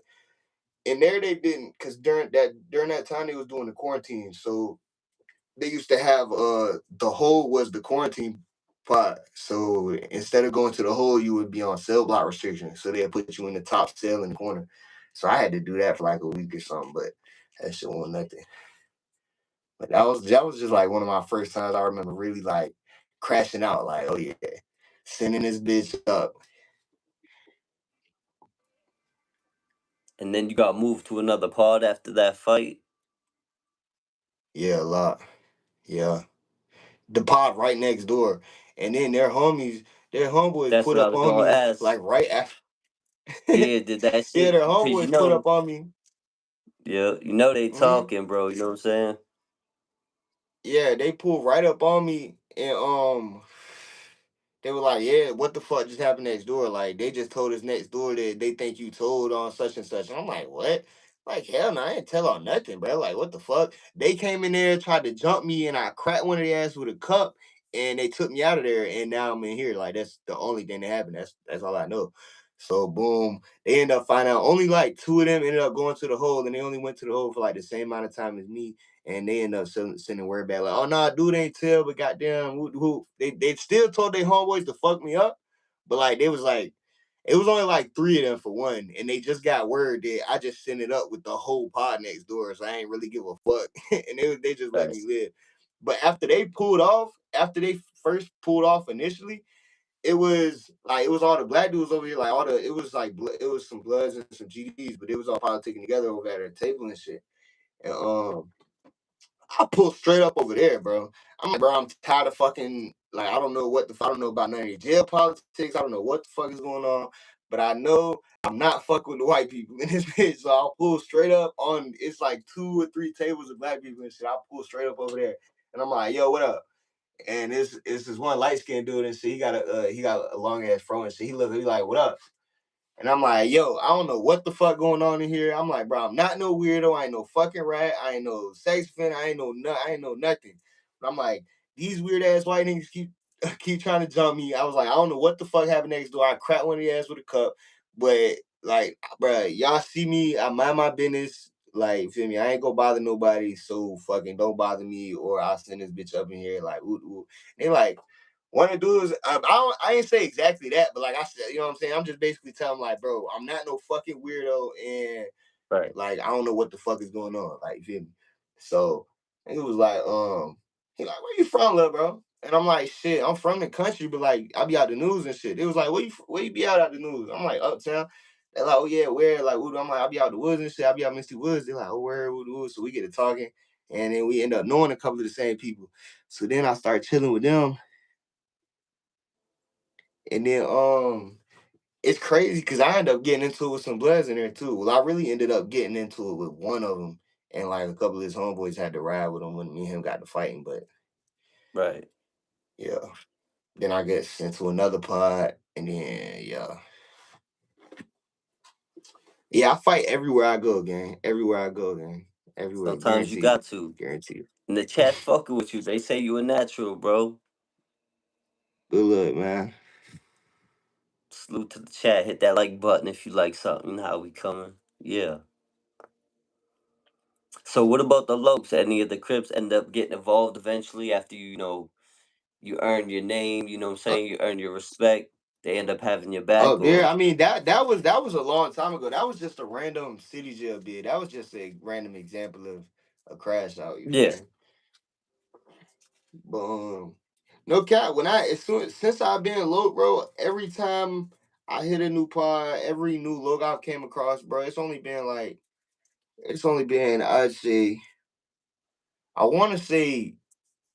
B: in there. They didn't because during that time they was doing the quarantine. So they used to have the hole was the quarantine pot. So instead of going to the hole, you would be on cell block restriction. So they'd put you in the top cell in the corner. So I had to do that for like a week or something, but that shit wasn't nothing. But that was just like one of my first times I remember really like crashing out, like, oh yeah, sending this bitch up.
A: And then you got moved to another pod after that fight.
B: Yeah, a lot. Yeah. The pod right next door. And then their homeboys
A: That's
B: put
A: what I
B: up
A: was
B: on
A: gonna
B: me
A: ask.
B: like right after.
A: Yeah, did that
B: Yeah,
A: shit
B: their
A: because
B: homeboys put up on me.
A: they
B: Hmm.
A: talking, bro. You know what I'm saying?
B: Yeah, they pulled right up on me and they were like, yeah, what the fuck just happened next door? Like they just told us next door that they think you told on such and such. And I'm like, what? Like, hell no, I ain't tell on nothing, bro. Like, what the fuck? They came in there, tried to jump me, and I cracked one of their ass with a cup, and they took me out of there, and now I'm in here. Like, that's the only thing that happened. That's all I know. So boom, they end up finding out only like two of them ended up going to the hole, and they only went to the hole for like the same amount of time as me, and they end up sending word back like, "Oh no, dude ain't tell, but goddamn, who they still told their homeboys to fuck me up, but like they was like, it was only like three of them for one, and they just got word that I just sent it up with the whole pod next door, so I ain't really give a fuck, and they just let
A: Right.
B: me live. But after they pulled off, after they first pulled off initially, it was all the black dudes over here, like all the it was like it was some Bloods and some GDs, but it was all politicking together over at a table and shit. And I pull straight up over there, bro. I'm like, bro, I'm tired of fucking like I don't know about none of the jail politics. I don't know what the fuck is going on, but I know I'm not fucking with the white people in this bitch. So I'll pull straight up on it's like 2 or 3 tables of black people and shit. I'll pull straight up over there, and I'm like, yo, what up? And it's this one light skinned dude and shit. He got a long ass fro and shit. He look, he like, what up? And I'm like, yo, I don't know what the fuck going on in here. I'm like, bro, I'm not no weirdo. I ain't no fucking rat. I ain't no sex offender. I ain't no nothing. But I'm like, these weird ass white niggas keep trying to jump me. I was like, I don't know what the fuck happened next door. I cracked one of the ass with a cup. But like, bro, y'all see me, I mind my business. Like, feel me? I ain't gonna bother nobody. So fucking don't bother me, or I'll send this bitch up in here. Like, ooh, ooh. They like, one of the dudes, I ain't say exactly that, but like I said, you know what I'm saying? I'm just basically telling him, like, bro, I'm not no fucking weirdo, and
A: Right.
B: like I don't know what the fuck is going on. Like, you feel me? So he was like, he like, where you from, little bro? And I'm like, shit, I'm from the country, but like I be out the news and shit. It was like, where you be out the news? I'm like, uptown. They're like, oh yeah, where? Like, I'm like, I be out the woods and shit. I be out Misty Woods. They're like, oh, where? Woods. So we get to talking, and then we end up knowing a couple of the same people. So then I start chilling with them, and then it's crazy because I ended up getting into it with some Bloods in there too. Well, I really ended up getting into it with one of them, and like a couple of his homeboys had to ride with him when me and him got to fighting. But
A: Right.
B: Yeah. Then I get sent to another pod, and then yeah, I fight everywhere I go, gang. Everywhere I go, gang. Everywhere,
A: Sometimes you
B: guarantee,
A: got to.
B: guarantee.
A: And the chat fucking with you. They say you a natural, bro.
B: Good luck, man.
A: Salute to the chat. Hit that like button if you like something. You know how we coming. Yeah. So what about the Lopes? Any of the Crips end up getting involved eventually after you earn your name, you know what I'm
B: Uh,
A: saying? You earn your respect. They end up having your back
B: Up there,
A: or
B: I mean that was a long time ago. That was just a random city jail bid. That was just a random example of a crash out. You feel
A: yeah,
B: me? But no cap. When I as soon since I've been low, bro, every time I hit a new pod, every new logo I came across, bro, it's only been I'd say I want to say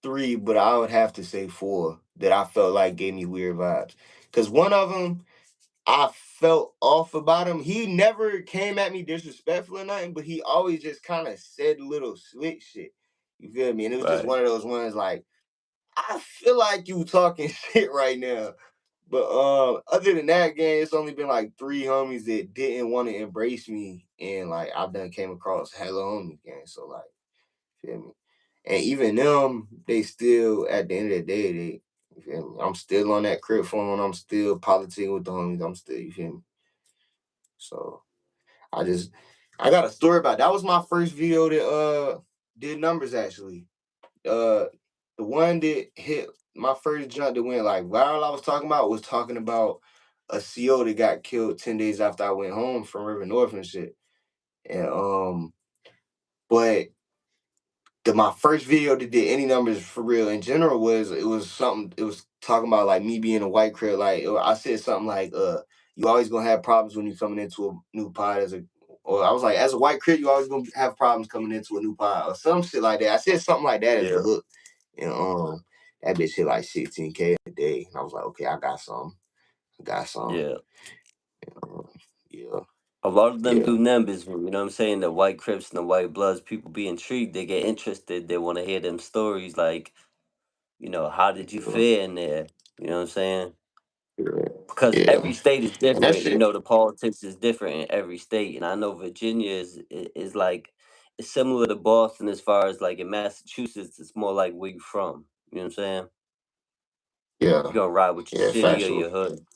B: three, but I would have to say four that I felt like gave me weird vibes. Cause one of them I felt off about him. He never came at me disrespectful or nothing, but he always just kind of said little slick shit. You feel me? And it was just
A: right.
B: one of those ones like, I feel like you talking shit right now. But other than that, gang, it's only been like three homies that didn't want to embrace me, and like I've done came across hella homies, gang. So like, feel me? And even them, they still at the end of the day, they you feel me? I'm still on that crib phone. I'm still politicking with the homies. I'm still you feel me? So I just I got a story about that was my first video that did numbers actually. Uh the one that hit my first jump that went like viral I was talking about was talking about a CO that got killed 10 days after I went home from River North and shit. And but my first video that did any numbers for real in general was it was something it was talking about like me being a white crib like I said something like you always gonna have problems when you're coming into a new pod as a or I was like as a white crib you always gonna have problems coming into a new pod or some shit like that. I said something like that as the
A: Yeah,
B: hook and that bitch hit like 16K a day and I was like okay I got some
A: yeah.
B: um, yeah
A: A lot of them
B: yeah
A: do numbers, you know what I'm saying? The white Crips and the white Bloods, people be intrigued, they get interested, they want to hear them stories like, how did you
B: yeah
A: fare in there? You know what I'm saying?
B: yeah
A: Because every
B: yeah.
A: state is
B: And that
A: different.
B: shit
A: The politics is different in every state. And I know Virginia is like it's similar to Boston as far as like in Massachusetts, it's more like where you from. You know what I'm saying?
B: yeah
A: You're gonna ride with your
B: yeah
A: city or
B: factual.
A: your hood,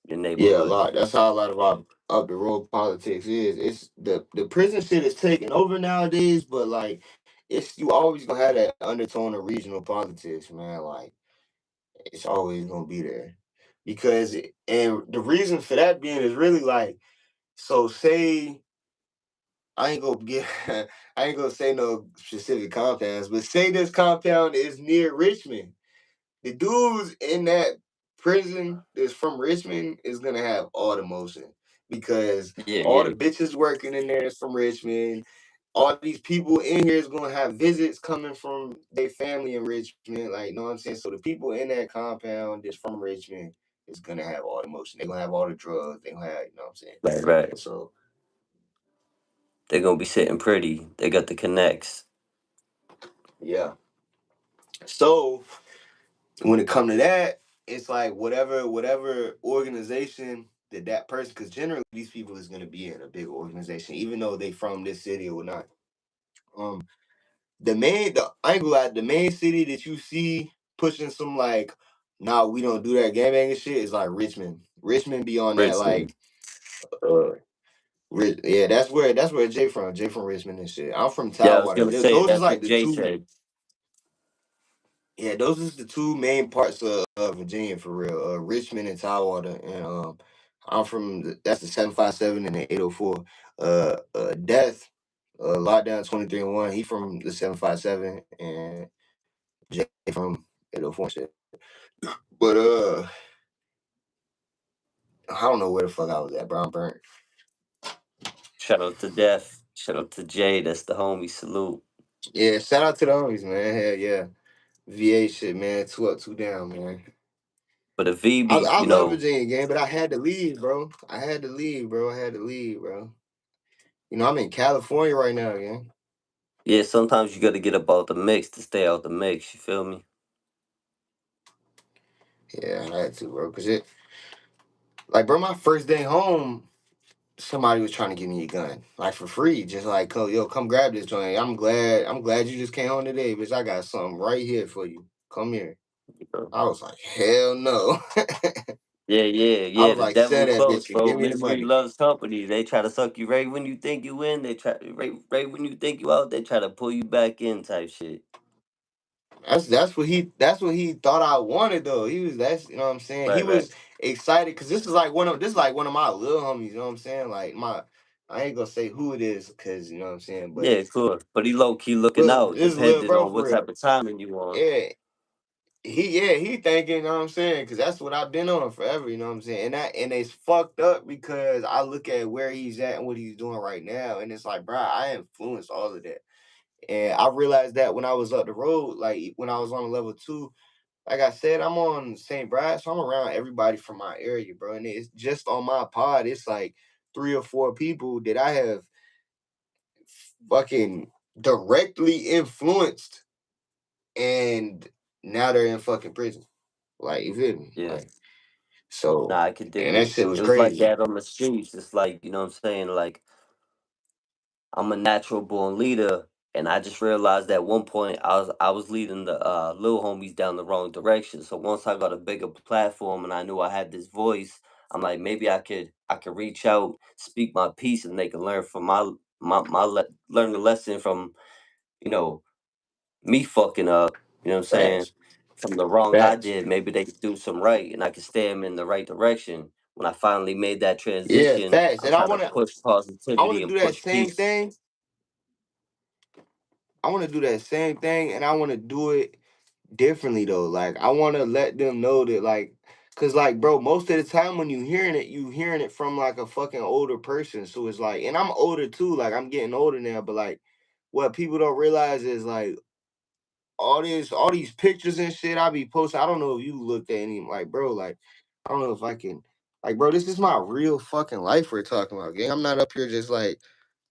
A: your
B: Yeah, a
A: neighborhood.
B: lot. That's how a lot of our up the road politics is. It's the prison shit is taking over nowadays, but like it's you always gonna have that undertone of regional politics, man. Like it's always gonna be there. And the reason for that being is really like so say I ain't gonna get I ain't gonna say no specific compounds, but say this compound is near Richmond the dudes in that prison that's from Richmond is gonna have all the motion because
A: Yeah,
B: all the
A: yeah.
B: bitches working in there is from Richmond. All these people in here is gonna have visits coming from their family in Richmond. Like, you know what I'm saying? So the people in that compound that's from Richmond is gonna have all the motion. They're gonna have all the drugs. They're gonna have, you know what I'm saying?
A: Right, right.
B: So
A: They're gonna be sitting pretty. They got the connects.
B: yeah. So when it come to that, it's like whatever organization that person, because generally these people is gonna be in a big organization, even though they from this city or not. Um, the I ain't gonna lie, the main city that you see pushing some like, nah, we don't do that gangbanging shit is like Richmond. Richmond be on that
A: Richmond.
B: like, uh, yeah, that's where Jay from. Jay from Richmond and shit. I'm from
A: Yeah, I was
B: Tidewater.
A: gonna say
B: Those is
A: that's
B: like
A: what
B: the
A: Jay
B: two.
A: said.
B: Yeah, those is the two main parts of Virginia for real. Richmond and Tidewater, and I'm from that's the 757 and the 804. Death, Lockdown 23 and 1. He from the 757 and Jay from 804 and shit. But I don't know where the fuck I was at, bro. I'm burnt.
A: Shout out to Def. Shout out to Jay. That's the homie. Salute.
B: Yeah, shout out to the homies, man. Hell yeah, VA shit, man. Two up, two down, man.
A: But a V
B: I
A: be,
B: I love Virginia game, but I had to leave, bro. I had to leave, bro. I had to leave, bro. I'm in California right now, gang.
A: yeah, sometimes you gotta get up out the mix to stay out the mix. You feel me?
B: Yeah, I had to, bro. Cause it, like, bro, my first day home, somebody was trying to give me a gun, like for free, just like, "Oh, yo, come grab this joint. I'm glad you just came home today, bitch. I got something right here for you. Come here."
A: You know?
B: I was like, hell no.
A: Yeah, yeah,
B: I
A: yeah.
B: was
A: The
B: like, sell
A: devil
B: that
A: close,
B: bitch and
A: bro.
B: give me the
A: Misery
B: money.
A: loves company. They try to suck you right when you think you in. They try right when you think you out. They try to pull you back in, type shit.
B: That's what he thought I wanted though. He was that's you know what I'm saying. He
A: Right, right.
B: was excited because this is like one of my little homies. You know what I'm saying? Like my I ain't gonna say who it is because you know what I'm saying. But
A: Yeah, cool. But he low key looking
B: look,
A: out,
B: this is little
A: depending
B: bro
A: on
B: for
A: what
B: real.
A: type of timing you on.
B: Yeah, he thinking. You know what I'm saying? Because that's what I've been on forever. You know what I'm saying? And it's fucked up because I look at where he's at and what he's doing right now, and it's like, bro, I influenced all of that. And I realized that when I was up the road, like when I was on level two, like I said, I'm on St. Brad, so I'm around everybody from my area, bro. And it's just on my pod, it's like 3 or 4 people that I have fucking directly influenced, and now they're in fucking prison. Like, you feel me?
A: Yeah.
B: Like, so,
A: Nah, I could
B: and
A: dig
B: that
A: it.
B: shit was
A: It was like
B: crazy.
A: that on the streets. It's like, you know what I'm saying? Like, I'm a natural born leader, and I just realized at one point I was leading the little homies down the wrong direction. So once I got a bigger platform and I knew I had this voice, I'm like maybe I could reach out, speak my piece, and they can learn from learn the lesson from you know me fucking up. You know what I'm saying?
B: Facts.
A: From the wrong I
B: Facts.
A: did, maybe they could do some right, and I could steer them in the right direction. When I finally made that
B: Yeah,
A: transition,
B: facts.
A: I'm
B: And I
A: trying to
B: wanna
A: push
B: I
A: positivity
B: wanna
A: and
B: do that
A: push
B: same
A: peace.
B: thing. I wanna do that same thing, and I wanna do it differently though. Like I want to let them know that like, cause like bro, most of the time when you hearing it from like a fucking older person. So it's like, and I'm older too. Like I'm getting older now, but like what people don't realize is like all these pictures and shit I be posting. I don't know if you looked at any like bro, like I don't know if I can like bro, this is my real fucking life we're talking about, gang. I'm not up here just like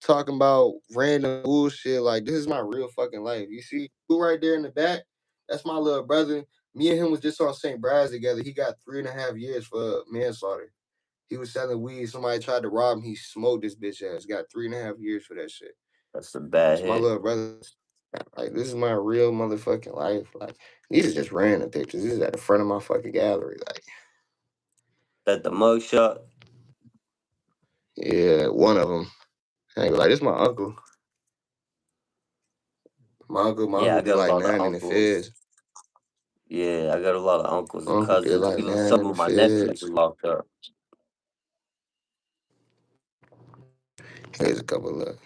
B: talking about random bullshit. Like this is my real fucking life. You see who right there in the back? That's my little brother. Me and him was just on St. Brad's together. He got 3.5 years for manslaughter. He was selling weed. Somebody tried to rob him. He smoked this bitch ass. Got 3.5 years for that shit.
A: That's a bad
B: It's my
A: hit.
B: little brother. Like this is my real motherfucking life. Like these are just random pictures. This is at the front of my fucking gallery. Like
A: That the mugshot.
B: yeah, one of them. I ain't gonna lie, this my uncle. My
A: Yeah,
B: uncle
A: I
B: did
A: got a
B: like
A: lot of
B: 9 in the
A: uncles.
B: feds.
A: Yeah, I got a lot of uncles
B: My
A: and
B: uncle did
A: cousins.
B: like
A: Even
B: 9
A: some
B: in the
A: of my nephews
B: feds.
A: are locked up.
B: Here's a couple of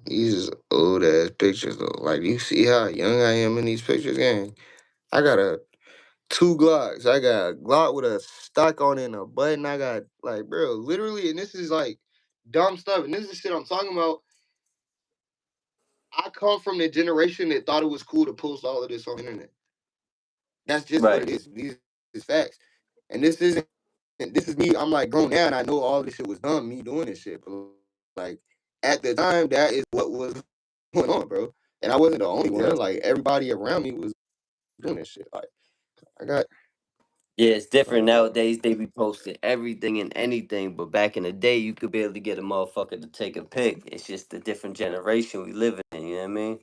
B: these is old ass pictures though. Like you see how young I am in these pictures, gang. I got a 2 Glocks. I got a Glock with a stock on it and a button. I got like bro, literally, and this is like dumb stuff. And this is shit I'm talking about. I come from the generation that thought it was cool to post all of this on the internet. That's just what it
A: Right.
B: is. These is facts. And this is me. I'm like grown now and I know all this shit was dumb, me doing this shit. But like at the time, that is what was going on, bro. And I wasn't the only
A: Yeah.
B: one. Like everybody around me was doing this shit. Like I got
A: Yeah, it's different
B: like bro.
A: nowadays. They be posting everything and anything, but back in the day, you could barely get a motherfucker to take a pic. It's just a different generation we live in. You know what I mean?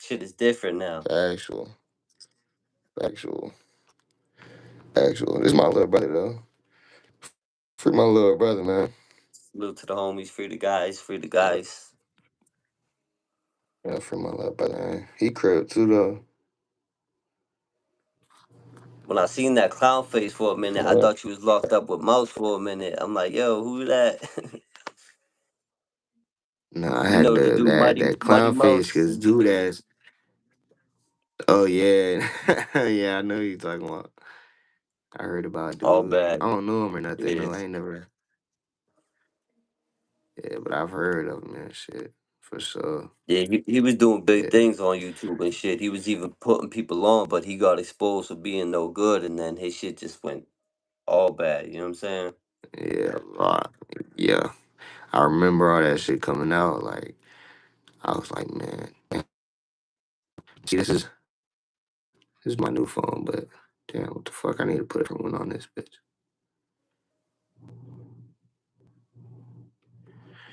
A: Shit is different now.
B: Factual. Factual. Factual. This is my little brother though. Free my little brother, man.
A: Salute to the homies, free the guys, free the
B: Yeah,
A: guys.
B: yeah, free my little brother, man. He crib too though.
A: When I seen that clown face for a minute, I
B: Yeah.
A: thought you was locked up with Mouse for a minute. I'm like, yo, who that?
B: Nah, I
A: You
B: had
A: know the dude, Mighty
B: that
A: Mighty
B: clown face
A: Mouse.
B: cause dude ass. Oh yeah. Yeah, I know who you talking about. I heard about
A: All
B: dude. I
A: bad.
B: don't know him or nothing
A: Yeah.
B: though. I ain't never. Yeah, but I've heard of him and shit for sure.
A: Yeah, he was doing big
B: Yeah,
A: things on YouTube and shit. He was even putting people on, but he got exposed for being no good, and then his shit just went all bad. You know what I'm saying?
B: yeah, a lot. Yeah, I remember all that shit coming out. Like I was like, man, see, This is my new phone, but damn, what the fuck? I need to put a different one on this bitch.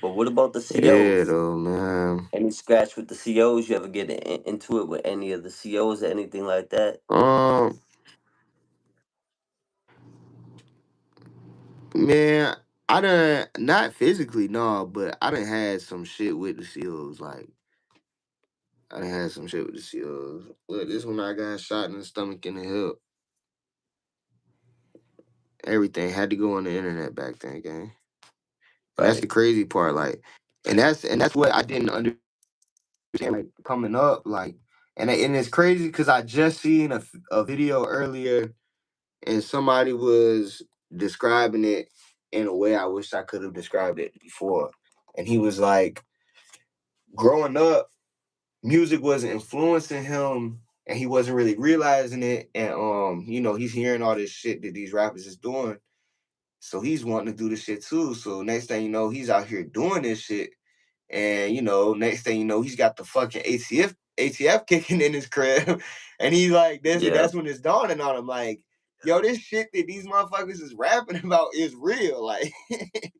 A: But what about the
B: Yeah,
A: COs?
B: though, man.
A: Any scratch with the COs? You ever get into it with any of the COs or anything like that?
B: Um, man, I done not physically, no, but I done had some shit with the seals. Like I done had some shit with the seals. Look, this one I got shot in the stomach and the hip. Everything had to go on the internet back then, gang. And that's the
A: Right.
B: crazy part, like, and that's what I didn't understand, like, coming up, like, and it's crazy because I just seen a video earlier, and somebody was describing it in a way I wish I could have described it before, and he was like, growing up, music wasn't influencing him. And he wasn't really realizing it, and he's hearing all this shit that these rappers is doing, so he's wanting to do this shit too. So next thing you know, he's out here doing this shit. And next thing you know, he's got the fucking ATF kicking in his crib. And he's like,
A: Yeah.
B: that's when it's dawning on him, like, yo, this shit that these motherfuckers is rapping about is real. Like,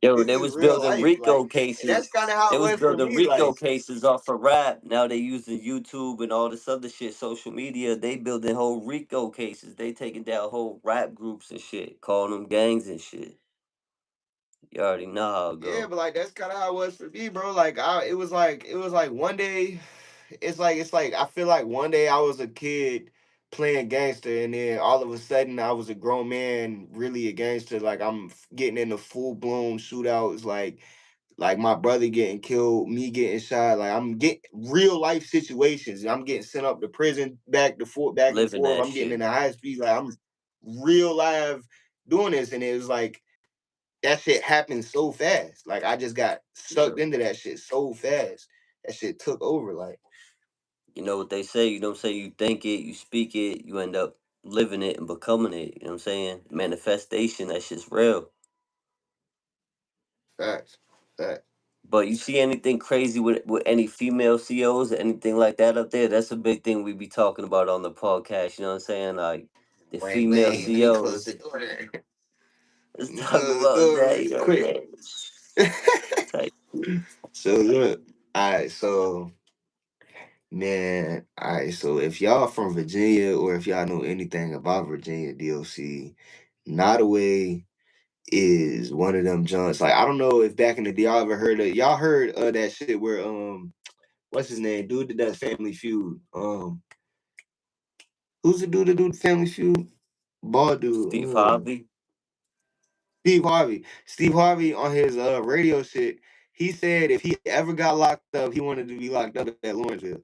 A: Yo,
B: this
A: they
B: is
A: was
B: real
A: building
B: life. Like,
A: Rico
B: and that's
A: cases.
B: kind of how
A: They
B: it
A: was
B: was for
A: building
B: me.
A: Rico
B: Like,
A: cases off of rap. Now they using YouTube and all this other shit, social media. They building whole Rico cases. They taking down whole rap groups and shit, calling them gangs and shit. You already know how it
B: yeah,
A: go.
B: but like that's kind of how it was for me, bro. Like, it was like one day, it's like I feel like one day I was a kid playing gangster, and then all of a sudden I was a grown man, really a gangster. Like I'm getting into full blown shootouts, like my brother getting killed, me getting shot. Like I'm getting real life situations. I'm getting sent up to prison, back and
A: Living
B: forth.
A: that
B: I'm getting
A: shit.
B: in the high speed. Like I'm real live doing this, and it was like that shit happened so fast. Like I just got
A: Yeah.
B: sucked into that shit so fast. That shit took over. Like
A: You know what they say, you don't say you think it, you speak it, you end up living it and becoming it. You know what I'm saying? Manifestation, that shit's real.
B: facts, facts.
A: But you see anything crazy with any female COs or anything like that up there? That's a big thing we be talking about on the podcast. You know what I'm saying? Like the
B: Wait,
A: female
B: wait. Let me close the
A: COs.
B: door there.
A: Let's
B: Let me
A: talk
B: close the
A: about
B: door
A: that.
B: real
A: You know what I'm
B: quick.
A: saying? Type
B: So look, all right. So man, all right. So if y'all from Virginia or if y'all know anything about Virginia DOC, Nottoway is one of them joints. Like I don't know if back in the day y'all heard of that shit where what's his name? Dude that does Family Feud. Who's the dude that do the Family Feud? Bald dude.
A: Steve Harvey.
B: Steve Harvey. Steve Harvey on his radio shit. He said if he ever got locked up, he wanted to be locked up at Lawrenceville.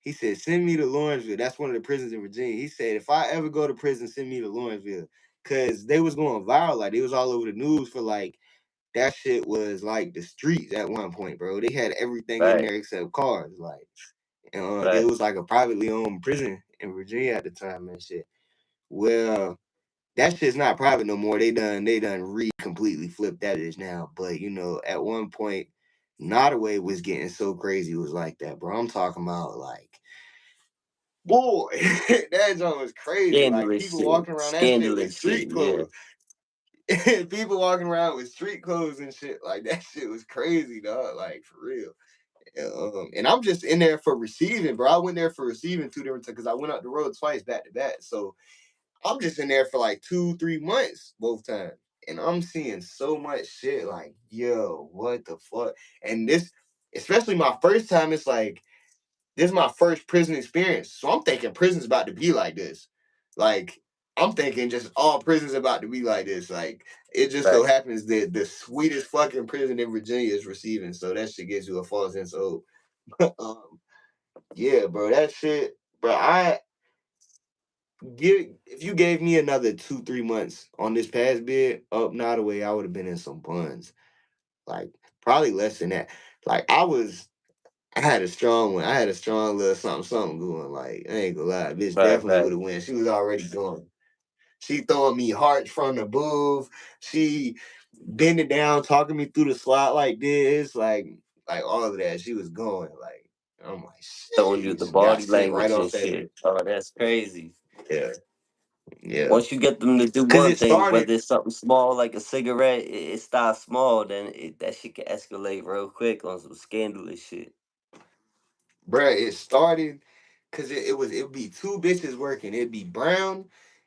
B: He said, "Send me to Lawrenceville. That's one of the prisons in Virginia." He said, "If I ever go to prison, send me to Lawrenceville." Cause they was going viral, like they was all over the news for like that shit was like the streets at one point, bro. They had everything in
A: Right,
B: there except cars, like. It
A: right.
B: was like a privately owned prison in Virginia at the time and shit. Well, that shit's not private no more. They done completely flipped that bitch now. But at one point, Nottoway was getting so crazy. It was like that, bro. I'm talking about like, boy, that joint was crazy. Like
A: Scandalous
B: people
A: shit.
B: walking around that shit with
A: Scandalous shit,
B: street
A: yeah.
B: clothes. People walking around with street clothes and shit. Like that shit was crazy, dog. Like for real. And I'm just in there for receiving, bro. I went there for receiving 2 different times because I went up the road twice back to back. So I'm just in there for like 2, 3 months both times. And I'm seeing so much shit like, yo, what the fuck? And this, especially my first time, it's like, this is my first prison experience. So I'm thinking prison's about to be like this. Like, I'm thinking just all prisons about to be like this. Like, it just so
A: Right.
B: happens that the sweetest fucking prison in Virginia is receiving. So that shit gives you a false sense of hope. Yeah, bro, that shit, bro. If you gave me another 2, 3 months on this past bid up Nottoway, I would have been in some buns. Like probably less than that. Like I had a strong one. I had a strong little something something going. Like I ain't gonna lie, bitch
A: Right,
B: definitely
A: right.
B: would have win. She was already going. She throwing me hearts from the booth. She bending down, talking me through the slot like this, like all of that. She was going like I'm like,
A: Throwing you the
B: sheesh, got
A: body
B: sent right
A: language
B: off
A: and
B: that.
A: shit. Oh, that's crazy.
B: Yeah, yeah.
A: Once you get them to do
B: Cause
A: one
B: it
A: thing,
B: started,
A: whether it's something small like a cigarette, it starts small, then that shit can escalate real quick on some scandalous shit.
B: bruh. It started because it would be two bitches working. It'd be Brown,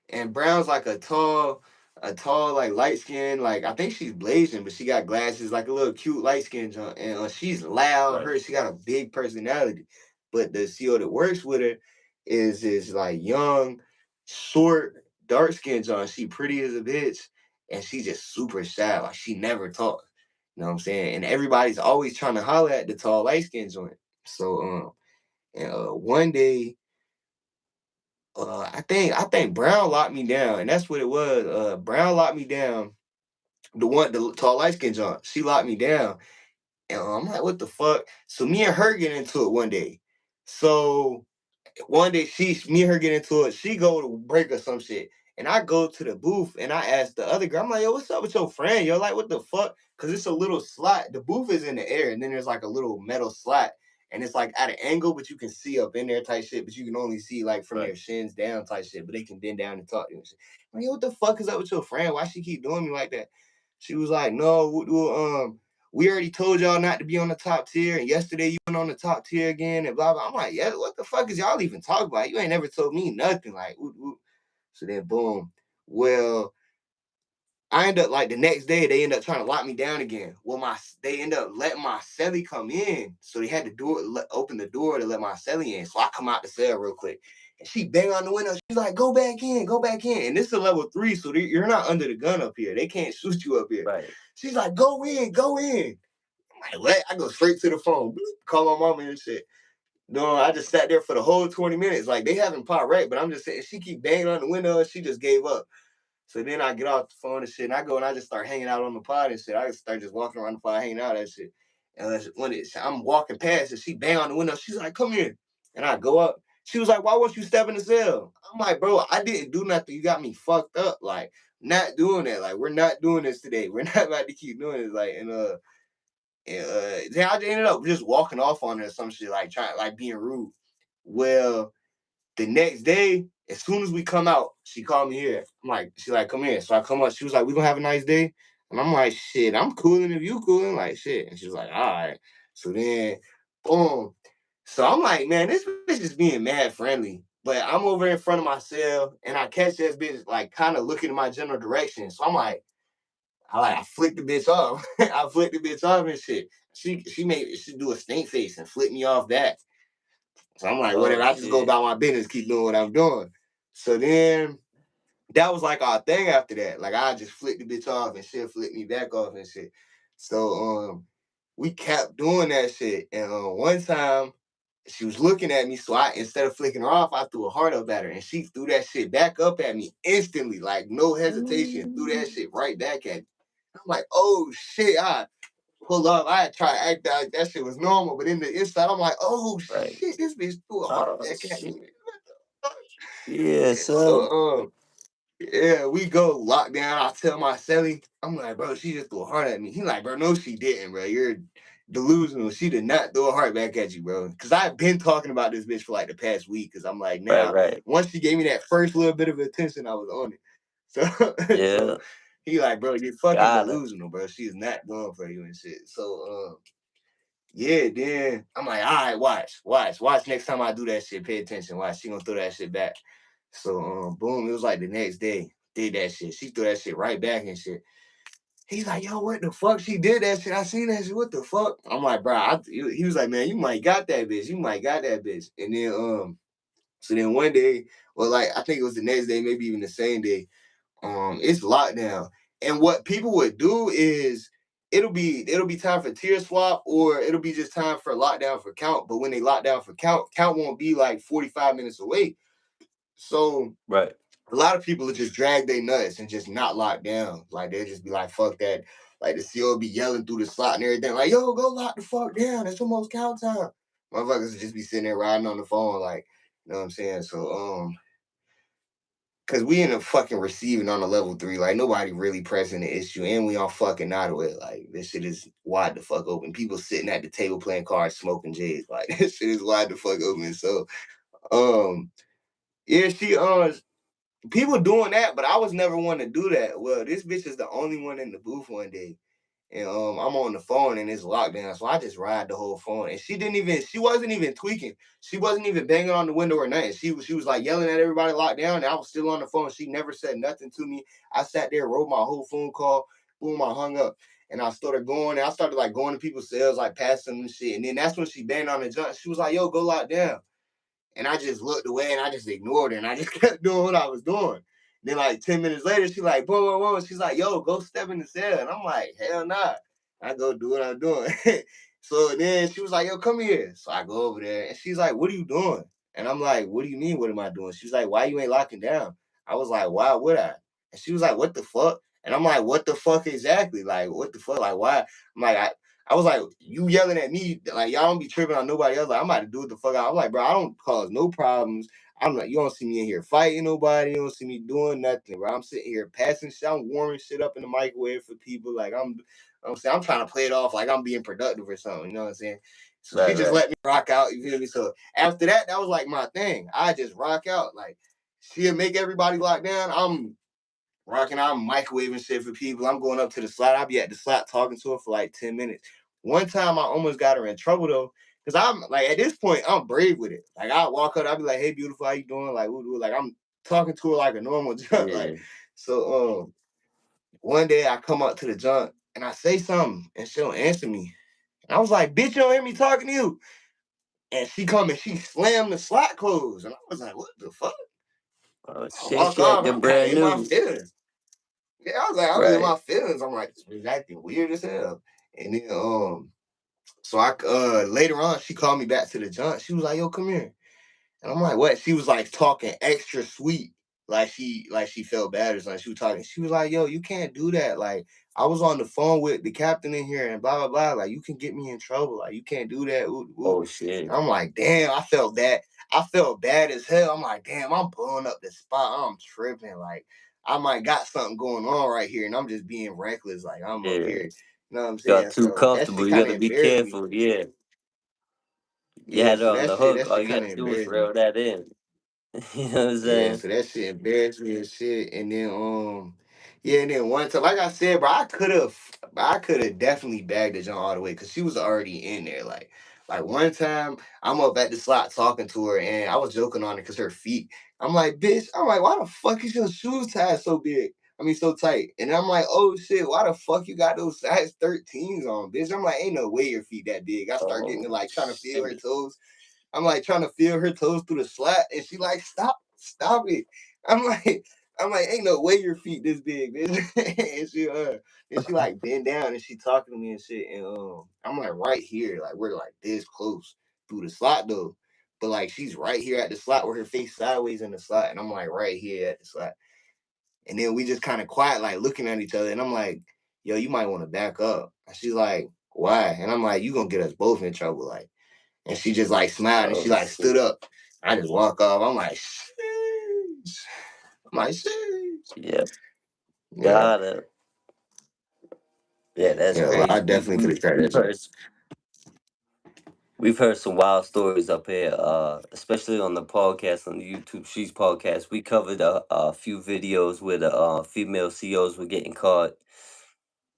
B: and Brown's like a tall like light skin. Like I think she's Blasian, but she got glasses, like a little cute light skin junk. And she's loud.
A: Right,
B: She got a big personality. But the CEO that works with her is like young, short, dark skin junk. She pretty as a bitch, and she just super shy. Like she never talks. You know what I'm saying? And everybody's always trying to holler at the tall light skin joint. So and one day, I think Brown locked me down, and that's what it was. Brown locked me down. The tall light skin John, she locked me down, and I'm like, what the fuck? So me and her get into it one day. So one day me and her get into it. She go to break or some shit. And I go to the booth and I ask the other girl, I'm like, yo, what's up with your friend? Yo, like, what the fuck? Cause it's a little slot. The booth is in the air, and then there's like a little metal slot. And it's like at an angle, but you can see up in there type shit, but you can only see like from
A: right,
B: their shins down type shit, but they can bend down and talk to you and shit. I'm like, yo, what the fuck is up with your friend? Why she keep doing me like that? She was like, no, we already told y'all not to be on the top tier, and yesterday you went on the top tier again, and blah blah. I'm like, yeah, what the fuck is y'all even talking about? You ain't never told me nothing. Like, ooh, ooh. So then, boom. Well, I end up like the next day they end up trying to lock me down again. Well, they end up letting my celly come in, so they had to open the door to let my celly in. So I come out the cell real quick, and she bang on the window. She's like, "Go back in, go back in." And this is a level 3, so you're not under the gun up here. They can't shoot you up here.
A: right,
B: She's like, "Go in, go in." I'm like, what? I go straight to the phone, call my mama and shit. No, I just sat there for the whole 20 minutes. Like they having pot right, but I'm just saying she keep banging on the window and she just gave up. So then I get off the phone and shit, and I go and I just start hanging out on the pod and shit. I just start just walking around the pod, hanging out and shit. And I'm walking past and she bang on the window. She's like, "Come here," and I go up. She was like, "Why won't you step in the cell?" I'm like, "Bro, I didn't do nothing. You got me fucked up. Like, not doing that. Like, we're not doing this today. We're not about to keep doing this. Like, then I ended up just walking off on her or some shit, like trying, like being rude. Well, the next day, as soon as we come out, she called me here. She like, come here. So I come up. She was like, we gonna have a nice day. And I'm like, shit, I'm cooling if you cooling, like shit. And she was like, all right. So then, boom. So I'm like, man, this bitch is being mad friendly. But I'm over in front of my cell and I catch this bitch like kind of looking in my general direction. So I'm like, I flicked the bitch off. I flicked the bitch off and shit. She do a stink face and flip me off that. So I'm like, whatever.
A: oh
B: I just go
A: shit,
B: about my business, keep doing what I'm doing. So then that was like our thing after that. Like I just flicked the bitch off and shit flicked me back off and shit. So we kept doing that shit. And one time she was looking at me, so I instead of flicking her off, I threw a heart up at her, and she threw that shit back up at me instantly, like no hesitation. Threw that shit right back at me. I'm like, oh shit, I pull up. I had tried to act like that shit was normal, but in the inside, I'm like, oh
A: right.
B: shit, this bitch threw a heart
A: Oh
B: back at me.
A: shit. Yeah,
B: So
A: son.
B: yeah, we go lock down. I tell my celly, I'm like, bro, she just threw a heart at me. He like, bro, no, she didn't, bro. You're delusional. She did not throw a heart back at you, bro. Cause I've been talking about this bitch for like the past week. Cause I'm like,
A: Right,
B: now
A: right.
B: once she gave me that first little bit of attention, I was on it. So
A: Yeah,
B: so he like, bro, you're fucking
A: got it.
B: delusional, bro. She's not going for you and shit. So yeah, then I'm like, all right, watch. Next time I do that shit, pay attention. Watch, she gonna throw that shit back. So boom, it was like the next day, did that shit. She threw that shit right back and shit. He's like, yo, what the fuck? She did that shit. I seen that shit. What the fuck? I'm like, bro. He was like, man, you might got that bitch. You might got that bitch. And then so then one day, well, like I think it was the next day, maybe even the same day. It's lockdown, and what people would do is it'll be time for tier swap, or it'll be just time for lockdown for count. But when they lock down for count won't be like 45 minutes away. So
A: Right,
B: a lot of people will just drag their nuts and just not lock down. Like they'll just be like, fuck that. Like the CO be yelling through the slot and everything, like, yo, go lock the fuck down. It's almost count time. Motherfuckers will just be sitting there riding on the phone, like, you know what I'm saying? So cause we in a fucking receiving on a level 3. Like nobody really pressing the issue, and we on fucking out of it. Like this shit is wide the fuck open. People sitting at the table playing cards, smoking J's. Like this shit is wide the fuck open. So um yeah, people doing that, but I was never one to do that. Well, this bitch is the only one in the booth one day. And I'm on the phone and it's lockdown, so I just ride the whole phone. And she wasn't even tweaking. She wasn't even banging on the window or nothing. She was like yelling at everybody locked down. And I was still on the phone. She never said nothing to me. I sat there, wrote my whole phone call. Boom, I hung up. And I started going. And I started like going to people's cells, like passing them and shit. And then that's when she banged on the jump. She was like, "Yo, go lock down." And I just looked away and I just ignored her and I just kept doing what I was doing. Then like 10 minutes later, she like, whoa, whoa, whoa. She's like, "Yo, go step in the cell." And I'm like, hell nah. I go do what I'm doing. So then she was like, "Yo, come here." So I go over there and she's like, "What are you doing?" And I'm like, "What do you mean, what am I doing?" She's like, "Why you ain't locking down?" I was like, "Why would I?" And she was like, "What the fuck?" And I'm like, "What the fuck exactly? Like, what the fuck? Like, why?" I'm like, I was like, "You yelling at me, like y'all don't be tripping on nobody else. Like I'm about to do what the fuck I'm like, bro, I don't cause no problems. I'm like, you don't see me in here fighting nobody, you don't see me doing nothing, bro. I'm sitting here passing shit, I'm warming shit up in the microwave for people. Like I'm saying, I'm trying to play it off like I'm being productive or something, you know what I'm saying? So she
A: Right,
B: just
A: right.
B: let me rock out, you feel me? So after that, that was like my thing. I just rock out. Like she'll make everybody lock down. I'm rocking out, I'm microwaving shit for people. I'm going up to the slot. I'll be at the slot talking to her for like 10 minutes. One time I almost got her in trouble though. Cause I'm like at this point, I'm brave with it. Like I walk up, I'll be like, "Hey beautiful, how you doing?" Like, like I'm talking to her like a normal junk.
A: Yeah.
B: Like, so one day I come up to the junk and I say something and she don't answer me. And I was like, "Bitch, you don't hear me talking to you." And she come and she slammed the slot closed. And I was like, "What the fuck?"
A: Oh
B: I
A: shit,
B: walk
A: she
B: off.
A: acting
B: I'm kind of
A: brand
B: in my
A: new.
B: feelings. Yeah, I was in
A: Right.
B: my feelings. I'm like, this was acting weird as hell. And then so I later on she called me back to the junk. She was like, "Yo, come here." And I'm like, "What?" She was like talking extra sweet, like she felt bad or something. She was talking. She was like, "Yo, you can't do that. Like I was on the phone with the captain in here and blah blah blah. Like you can get me in trouble. Like you can't do that." Ooh, ooh.
A: Oh shit.
B: I'm like, damn, I felt bad. I felt bad as hell. I'm like, damn, I'm blowing up the spot. I'm tripping. Like I might got something going on right here, and I'm just being reckless. Like I'm up
A: Yeah.
B: here. You know what I'm
A: Got
B: saying?
A: too
B: So that
A: comfortable.
B: shit
A: You
B: kind of
A: gotta be
B: embarrassed me.
A: careful. Yeah. You
B: Yeah,
A: had her
B: so
A: on
B: that
A: the
B: shit,
A: hook.
B: that
A: All
B: shit
A: you
B: kind
A: gotta
B: of
A: do is
B: embarrassed me.
A: reel that in. You know what I'm
B: Yeah,
A: saying?
B: so that shit embarrassed me and shit. And then yeah, and then one time, like I said, bro, I could have definitely bagged the joint all the way because she was already in there. Like one time, I'm up at the slot talking to her, and I was joking on her because her feet. I'm like, "Bitch," I'm like, "Why the fuck is your shoes tied so big? I mean, so tight?" And I'm like, "Oh shit, why the fuck you got those size 13s on, bitch?" I'm like, "Ain't no way your feet that big." I start getting to
A: Oh
B: like trying to feel her
A: shit.
B: toes. I'm like trying to feel her toes through the slat, and she like, stop it. I'm like, ain't no way your feet this big, bitch. And she like bend down and she talking to me and shit. And I'm like right here, like we're like this close through the slot though. But like she's right here at the slot with her face sideways in the slot, and I'm like right here at the slot. And then we just kind of quiet, like looking at each other, and I'm like, "Yo, you might want to back up." And she's like, "Why?" And I'm like, "You gonna get us both in trouble, like." And she just like smiled and she
A: Oh
B: like stood
A: shit.
B: up. I just walk off. I'm like, sheesh. I'm like, sheesh.
A: Yeah.
B: Yeah.
A: Got it. Yeah, that's
B: Yeah. Like, I
A: crazy.
B: definitely could have tried that shit.
A: We've heard some wild stories up here, especially on the podcast, on the YouTube Streets podcast. We covered a few videos where the female CEOs were getting caught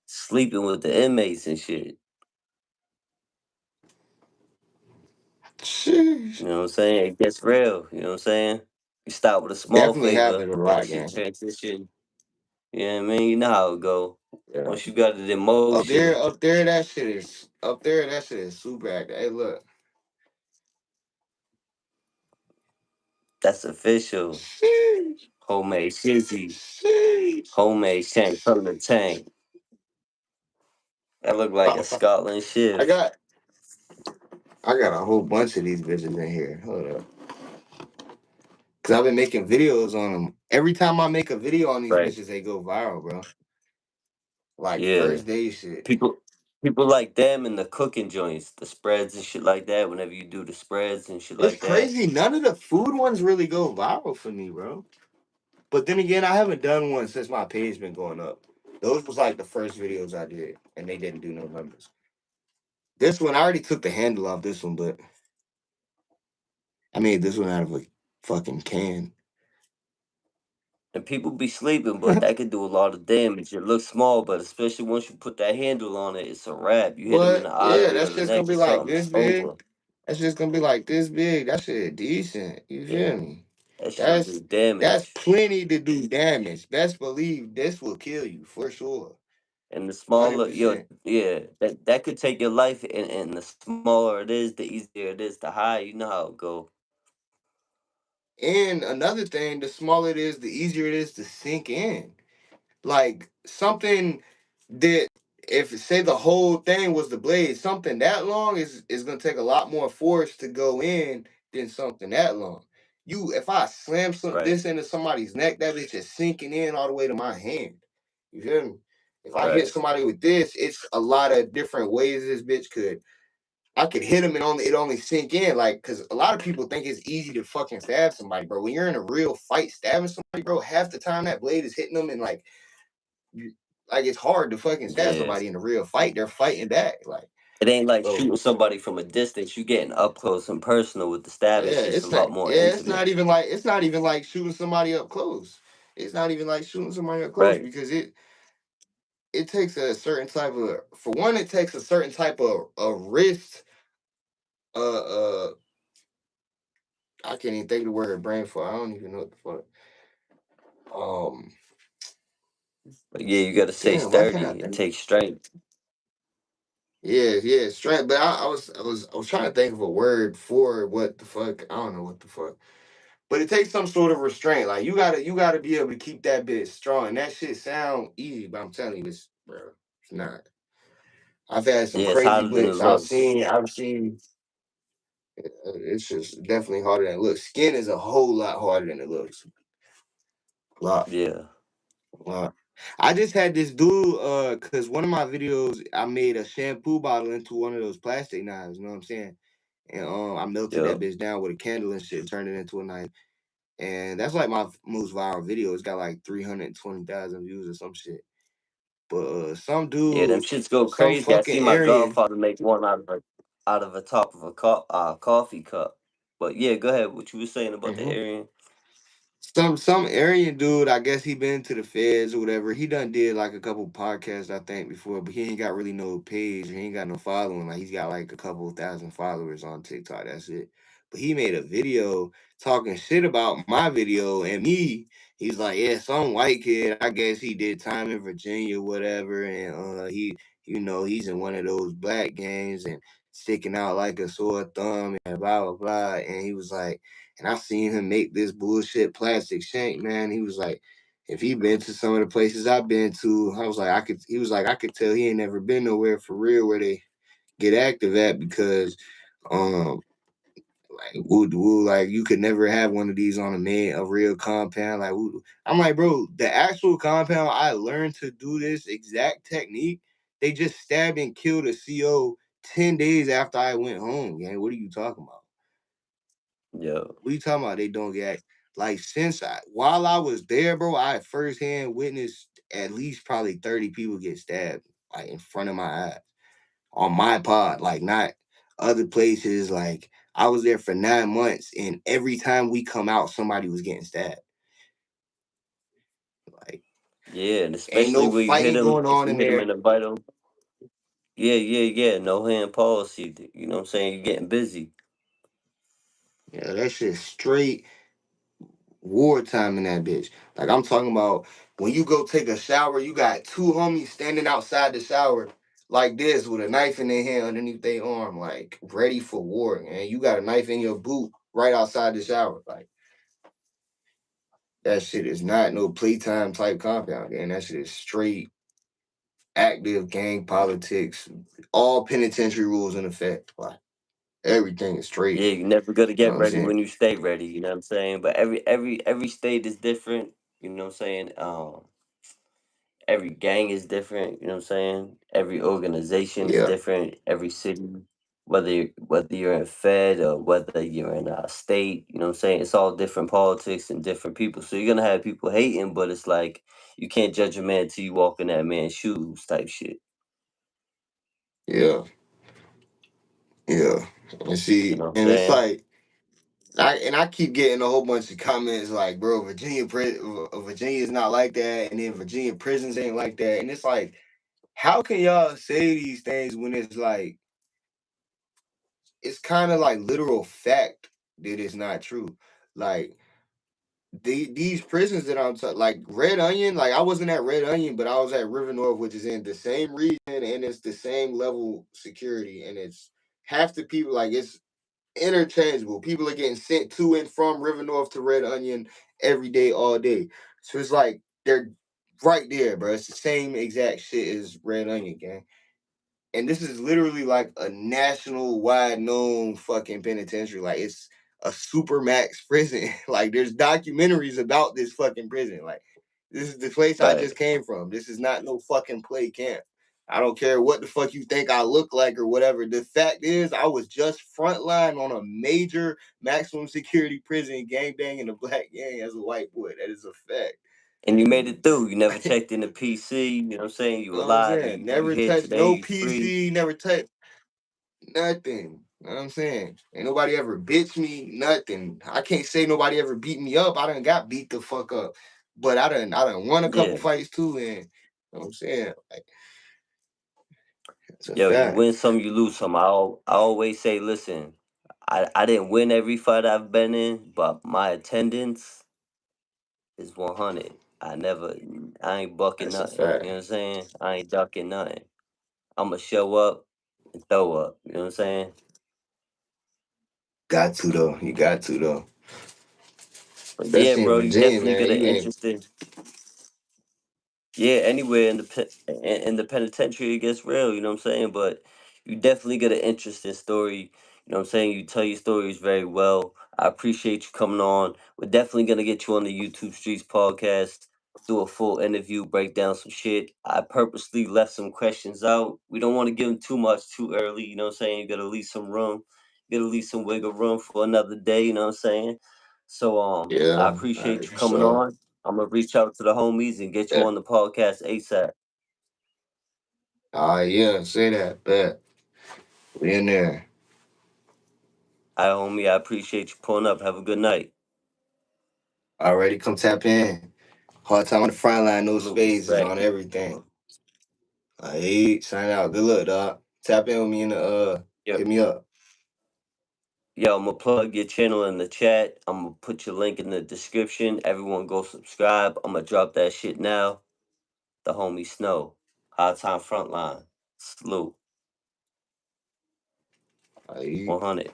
A: sleeping with the inmates and shit.
B: Sheesh.
A: You know what I'm saying? It gets real. You know what I'm saying? You start with a small
B: Definitely
A: favor,
B: happens a
A: that
B: lot,
A: shit
B: gang.
A: transition. You know what I mean? You know how it go.
B: Yeah.
A: Once you got it in
B: Up there,
A: motion,
B: up there, that shit is up there. That shit is super active. Hey, look.
A: that's official.
B: Sheesh.
A: Homemade shizzy,
B: Sheesh.
A: homemade shank from the tank. That look like a Scotland
B: I
A: shift.
B: got, I got a whole bunch of these bitches in here. Hold up. Cause I've been making videos on them. Every time I make a video on these
A: Right.
B: bitches, they go viral, bro. Like
A: Yeah.
B: first day shit.
A: People people like them and the cooking joints, the spreads and shit like that. Whenever you do the spreads and shit
B: It's
A: like that.
B: crazy. None of the food ones really go viral for me, bro. But then again, I haven't done one since my page been going up. Those was like the first videos I did, and they didn't do no numbers. This one, I already took the handle off this one, but I made this one out of a fucking can.
A: And people be sleeping, but that could do a lot of damage. It looks small, but especially once you put that handle on it, it's a wrap. You hit them in
B: What?
A: the
B: Yeah,
A: artery
B: that
A: or the
B: shit's gonna
A: neck
B: be
A: or
B: like
A: something,
B: this
A: it's
B: big.
A: over.
B: That's just gonna be like this big. That shit decent. You
A: Yeah,
B: feel me?
A: that shit do
B: That's
A: damage.
B: plenty to do damage. Best believe this will kill you for sure.
A: And the
B: Hundred
A: smaller,
B: percent.
A: yeah, that could take your life. And the smaller it is, the easier it is to hide. You know how it go.
B: And another thing, the smaller it is, the easier it is to sink in. Like something that if say the whole thing was the blade, something that long is gonna take a lot more force to go in than something that long. If I slam
A: Right,
B: this into somebody's neck, that bitch is sinking in all the way to my hand. You feel me? If I hit
A: right.
B: somebody with this, it's a lot of different ways this bitch could. I could hit him and only sink in, like, cause a lot of people think it's easy to fucking stab somebody, bro. When you're in a real fight stabbing somebody, bro, half the time that blade is hitting them and like it's hard to fucking stab
A: Yeah.
B: somebody in a real fight. They're fighting back. Like,
A: It ain't like
B: bro,
A: shooting somebody from a distance. You getting up close and personal with the stabbing.
B: yeah,
A: Shit's a
B: it's not
A: lot more
B: yeah, it's
A: intimate.
B: not even like shooting somebody up close. It's not even like shooting somebody up close
A: Right.
B: because it takes a certain type of for one, it takes a certain type of a wrist I can't even think of the word brain for. I don't even know what the fuck. Um
A: But yeah, you gotta stay
B: damn, why can't I
A: sturdy. It
B: think?
A: takes strength.
B: Yeah, yeah, straight. But I was trying to think of a word for what the fuck. I don't know what the fuck. But it takes some sort of restraint. Like you gotta be able to keep that bit strong. And that shit sound easy, but I'm telling you, it's not. I've had some
A: Yeah, it's
B: crazy
A: harder than it
B: blips.
A: looks.
B: I've seen. It's just definitely harder than it looks. Skin is a whole lot harder than it looks. A lot,
A: Yeah.
B: a lot. I just had this dude, cause one of my videos, I made a shampoo bottle into one of those plastic knives. You know what I'm saying? And I melted that
A: Yo.
B: bitch down with a candle and shit, turned it into a knife. And that's like my most viral video. It's got like 320,000 views or some shit. But some
A: Yeah, them
B: dude,
A: shits go
B: some
A: crazy. I see
B: fucking
A: my
B: Aryan,
A: godfather make one out of the top of a coffee cup. But yeah, go ahead. What you was saying about the
B: mhm,
A: Aryan?
B: some Aryan dude, I guess he been to the feds or whatever. He done did like a couple podcasts, I think, before, but he ain't got really no page. He ain't got no following. Like he's got like a couple thousand followers on TikTok. That's it. But he made a video talking shit about my video and me. He's like, yeah, some white kid. I guess he did time in Virginia, whatever, and he's in one of those black gangs and sticking out like a sore thumb and blah blah blah. And he was like, and I seen him make this bullshit plastic shank, man. He was like, if he been to some of the places I've been to, I was like, he was like, I could tell he ain't never been nowhere for real where they get active at because um like woo like you could never have one of these on a real compound. Like I'm like, bro, the actual compound I learned to do this exact technique, they just stabbed and killed a CO 10 days after I went home, gang. What are you talking about?
A: Yo.
B: What are you talking about? They don't get like while I was there, bro, I firsthand witnessed at least probably 30 people get stabbed like in front of my eyes on my pod, like not other places. Like I was there for 9 months, and every time we come out, somebody was getting stabbed. Like
A: Yeah, and
B: ain't
A: especially
B: no
A: where you hit
B: fighting
A: him,
B: going
A: if
B: on
A: you
B: in
A: hit him in
B: there.
A: the vital. Yeah, yeah, yeah. No hand policy. You know what I'm saying? You're getting busy.
B: Yeah, that shit straight wartime in that bitch. Like I'm talking about when you go take a shower, you got two homies standing outside the shower like this with a knife in their hand underneath their arm, like ready for war. And you got a knife in your boot right outside the shower. Like that shit is not no playtime type compound, and that shit is straight active gang politics, all penitentiary rules in effect. Like everything is straight.
A: Yeah, you're never gonna
B: You know
A: get
B: what I'm
A: ready
B: saying?
A: when you stay ready. You know what I'm saying? But every state is different. You know what I'm saying? Every gang is different. You know what I'm saying? Every organization is
B: Yeah,
A: different. Every city, whether you're in Fed or whether you're in a state, you know what I'm saying? It's all different politics and different people. So you're gonna have people hating, but it's like you can't judge a man till you walk in that man's shoes, type shit.
B: yeah, yeah. And
A: You
B: see,
A: know what I'm
B: and it's
A: saying?
B: like I keep getting a whole bunch of comments like, bro, Virginia is not like that, and then Virginia prisons ain't like that, and it's like, how can y'all say these things when it's like, it's kind of like literal fact that it's not true. Like these prisons that like Red Onion, like I wasn't at Red Onion, but I was at River North, which is in the same region and it's the same level security, and it's half the people, like it's interchangeable. People are getting sent to and from River North to Red Onion every day, all day. So it's like they're right there, bro. It's the same exact shit as Red Onion, gang. And this is literally like a national wide known fucking penitentiary. Like it's a super max prison. Like there's documentaries about this fucking prison. Like this is the place I
A: Right.
B: just came from. This is not no fucking play camp. I don't care what the fuck you think I look like or whatever. The fact is, I was just frontline on a major maximum security prison gangbang in a black gang as a white boy. That is a fact.
A: And you made
B: And
A: it through. You never checked in the PC. You know what I'm saying? You
B: you know what I'm
A: alive.
B: saying?
A: You
B: Never
A: here
B: touched
A: today.
B: no
A: You free.
B: PC, never touched nothing. You know what I'm saying? Ain't nobody ever bitch me, nothing. I can't say nobody ever beat me up. I done got beat the fuck up. But I done won a couple
A: Yeah.
B: fights too, and you know what I'm saying? Like, it's a
A: Yo, you
B: fact.
A: win some, you lose some. I always say, listen, I didn't win every fight I've been in, but my attendance is 100. I ain't bucking
B: That's a
A: nothing. You
B: fact.
A: know what I'm saying? I ain't ducking nothing. I'ma show up and throw up. You know what I'm saying?
B: Got to though. You got to though.
A: But yeah,
B: Especially in
A: bro, you
B: Virginia,
A: definitely
B: man.
A: got an
B: You ain't
A: interesting. Yeah, anywhere in the in the penitentiary it gets real, you know what I'm saying? But you definitely get an interesting story. You know what I'm saying? You tell your stories very well. I appreciate you coming on. We're definitely gonna get you on the YouTube Streets podcast, do a full interview, break down some shit. I purposely left some questions out. We don't want to give them too much too early, you know what I'm saying? You gotta leave some room. You gotta leave some wiggle room for another day, you know what I'm saying? So I
B: yeah,
A: appreciate you
B: for
A: coming
B: sure.
A: on. I'm gonna reach out to the homies and get you
B: Yeah.
A: on the podcast ASAP.
B: Yeah, say that. Bet. We in there.
A: I homie, I appreciate you pulling up. Have a good night.
B: Already come tap in. Hard time on the front line, no
A: Salute,
B: spaces
A: respect.
B: on everything. Hey, sign out. Good luck, dog. Tap in with me in the
A: Yep.
B: hit me up.
A: Yo, I'm gonna plug your channel in the chat. I'm gonna put your link in the description. Everyone go subscribe. I'm gonna drop that shit now. The homie Snow. High time frontline. Salute.
B: Hey.
A: 100.